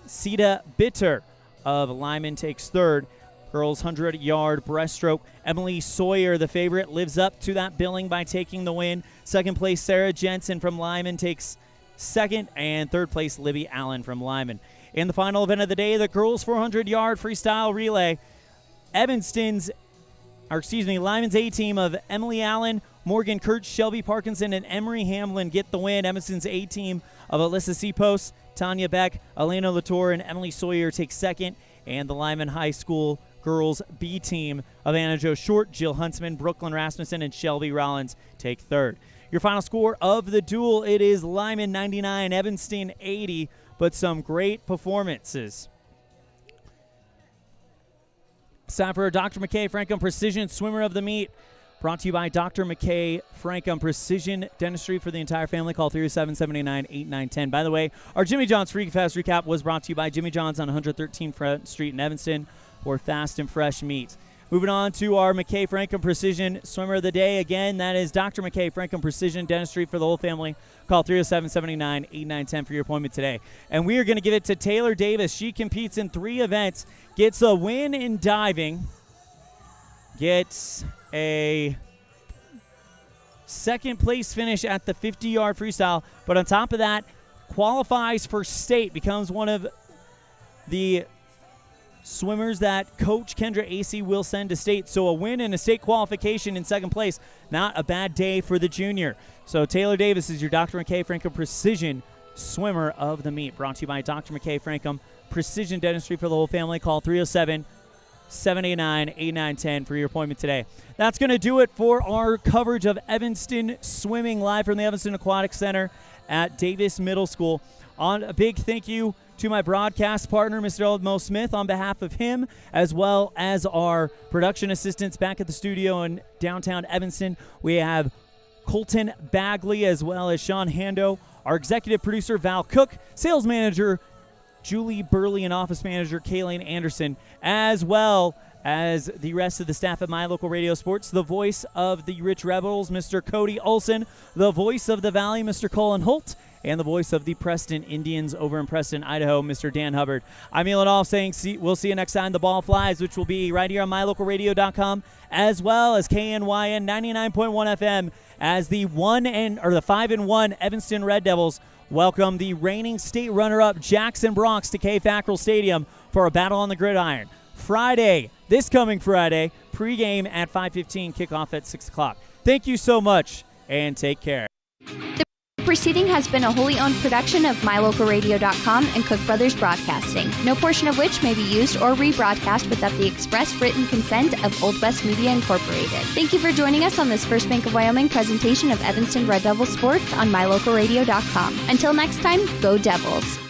Sita Bitter of Lyman takes third. Girls 100-yard breaststroke, Emily Sawyer, the favorite, lives up to that billing by taking the win. Second place, Sarah Jensen from Lyman takes second, and third place, Libby Allen from Lyman. In the final event of the day, the girls 400-yard freestyle relay, Lyman's A-team of Emily Allen, Morgan Kurtz, Shelby Parkinson, and Emery Hamlin get the win. Evanston's A-team of Alyssa Seapost, Tanya Beck, Elena Latour, and Emily Sawyer take second. And the Lyman High School girls B-team of Anna Jo Short, Jill Huntsman, Brooklyn Rasmussen, and Shelby Rollins take third. Your final score of the duel, it is Lyman 99, Evanston 80, but some great performances. It's time for Dr. McKay Franklin Precision Swimmer of the Meet. Brought to you by Dr. McKay Franklin Precision Dentistry for the entire family. Call 307-789-8910. By the way, our Jimmy John's Free Fast Recap was brought to you by Jimmy John's on 113 Front Street in Evanston for fast and fresh meat. Moving on to our McKay Franklin Precision Swimmer of the Day. Again, that is Dr. McKay Franklin Precision Dentistry for the whole family. Call 307-789-8910 for your appointment today. And we are going to give it to Taylor Davis. She competes in 3 events, gets a win in diving, gets a second place finish at the 50-yard freestyle, but on top of that, qualifies for state, becomes one of the swimmers that Coach Kendra Acey will send to state. So a win and a state qualification in second place. Not a bad day for the junior. So Taylor Davis is your Dr. McKay Franklin Precision Swimmer of the Meet. Brought to you by Dr. McKay Franklin Precision Dentistry for the whole family. Call 307-789-8910 for your appointment today. That's going to do it for our coverage of Evanston swimming live from the Evanston Aquatic Center at Davis Middle School. On a big thank you to my broadcast partner, Mr. Elmo Smith, on behalf of him, as well as our production assistants back at the studio in downtown Evanston. We have Colton Bagley as well as Sean Hando, our executive producer, Val Cook, sales manager, Julie Burley, and office manager, Kayleen Anderson, as well as the rest of the staff at My Local Radio Sports, the voice of the Rich Rebels, Mr. Cody Olson, the voice of the Valley, Mr. Colin Holt, and the voice of the Preston Indians over in Preston, Idaho, Mr. Dan Hubbard. I'm Elan Off saying we'll see you next time the ball flies, which will be right here on mylocalradio.com, as well as KNYN 99.1 FM, as the 5-1 Evanston Red Devils welcome the reigning state runner-up Jackson Bronx to K. Fackrell Stadium for a battle on the gridiron. Friday, this coming Friday, pregame at 5:15, kickoff at 6 o'clock. Thank you so much, and take care. proceeding has been a wholly owned production of MyLocalRadio.com and Cook Brothers Broadcasting, no portion of which may be used or rebroadcast without the express written consent of Old West Media Incorporated. Thank you for joining us on this First Bank of Wyoming presentation of Evanston Red Devil Sports on MyLocalRadio.com. Until next time, go Devils!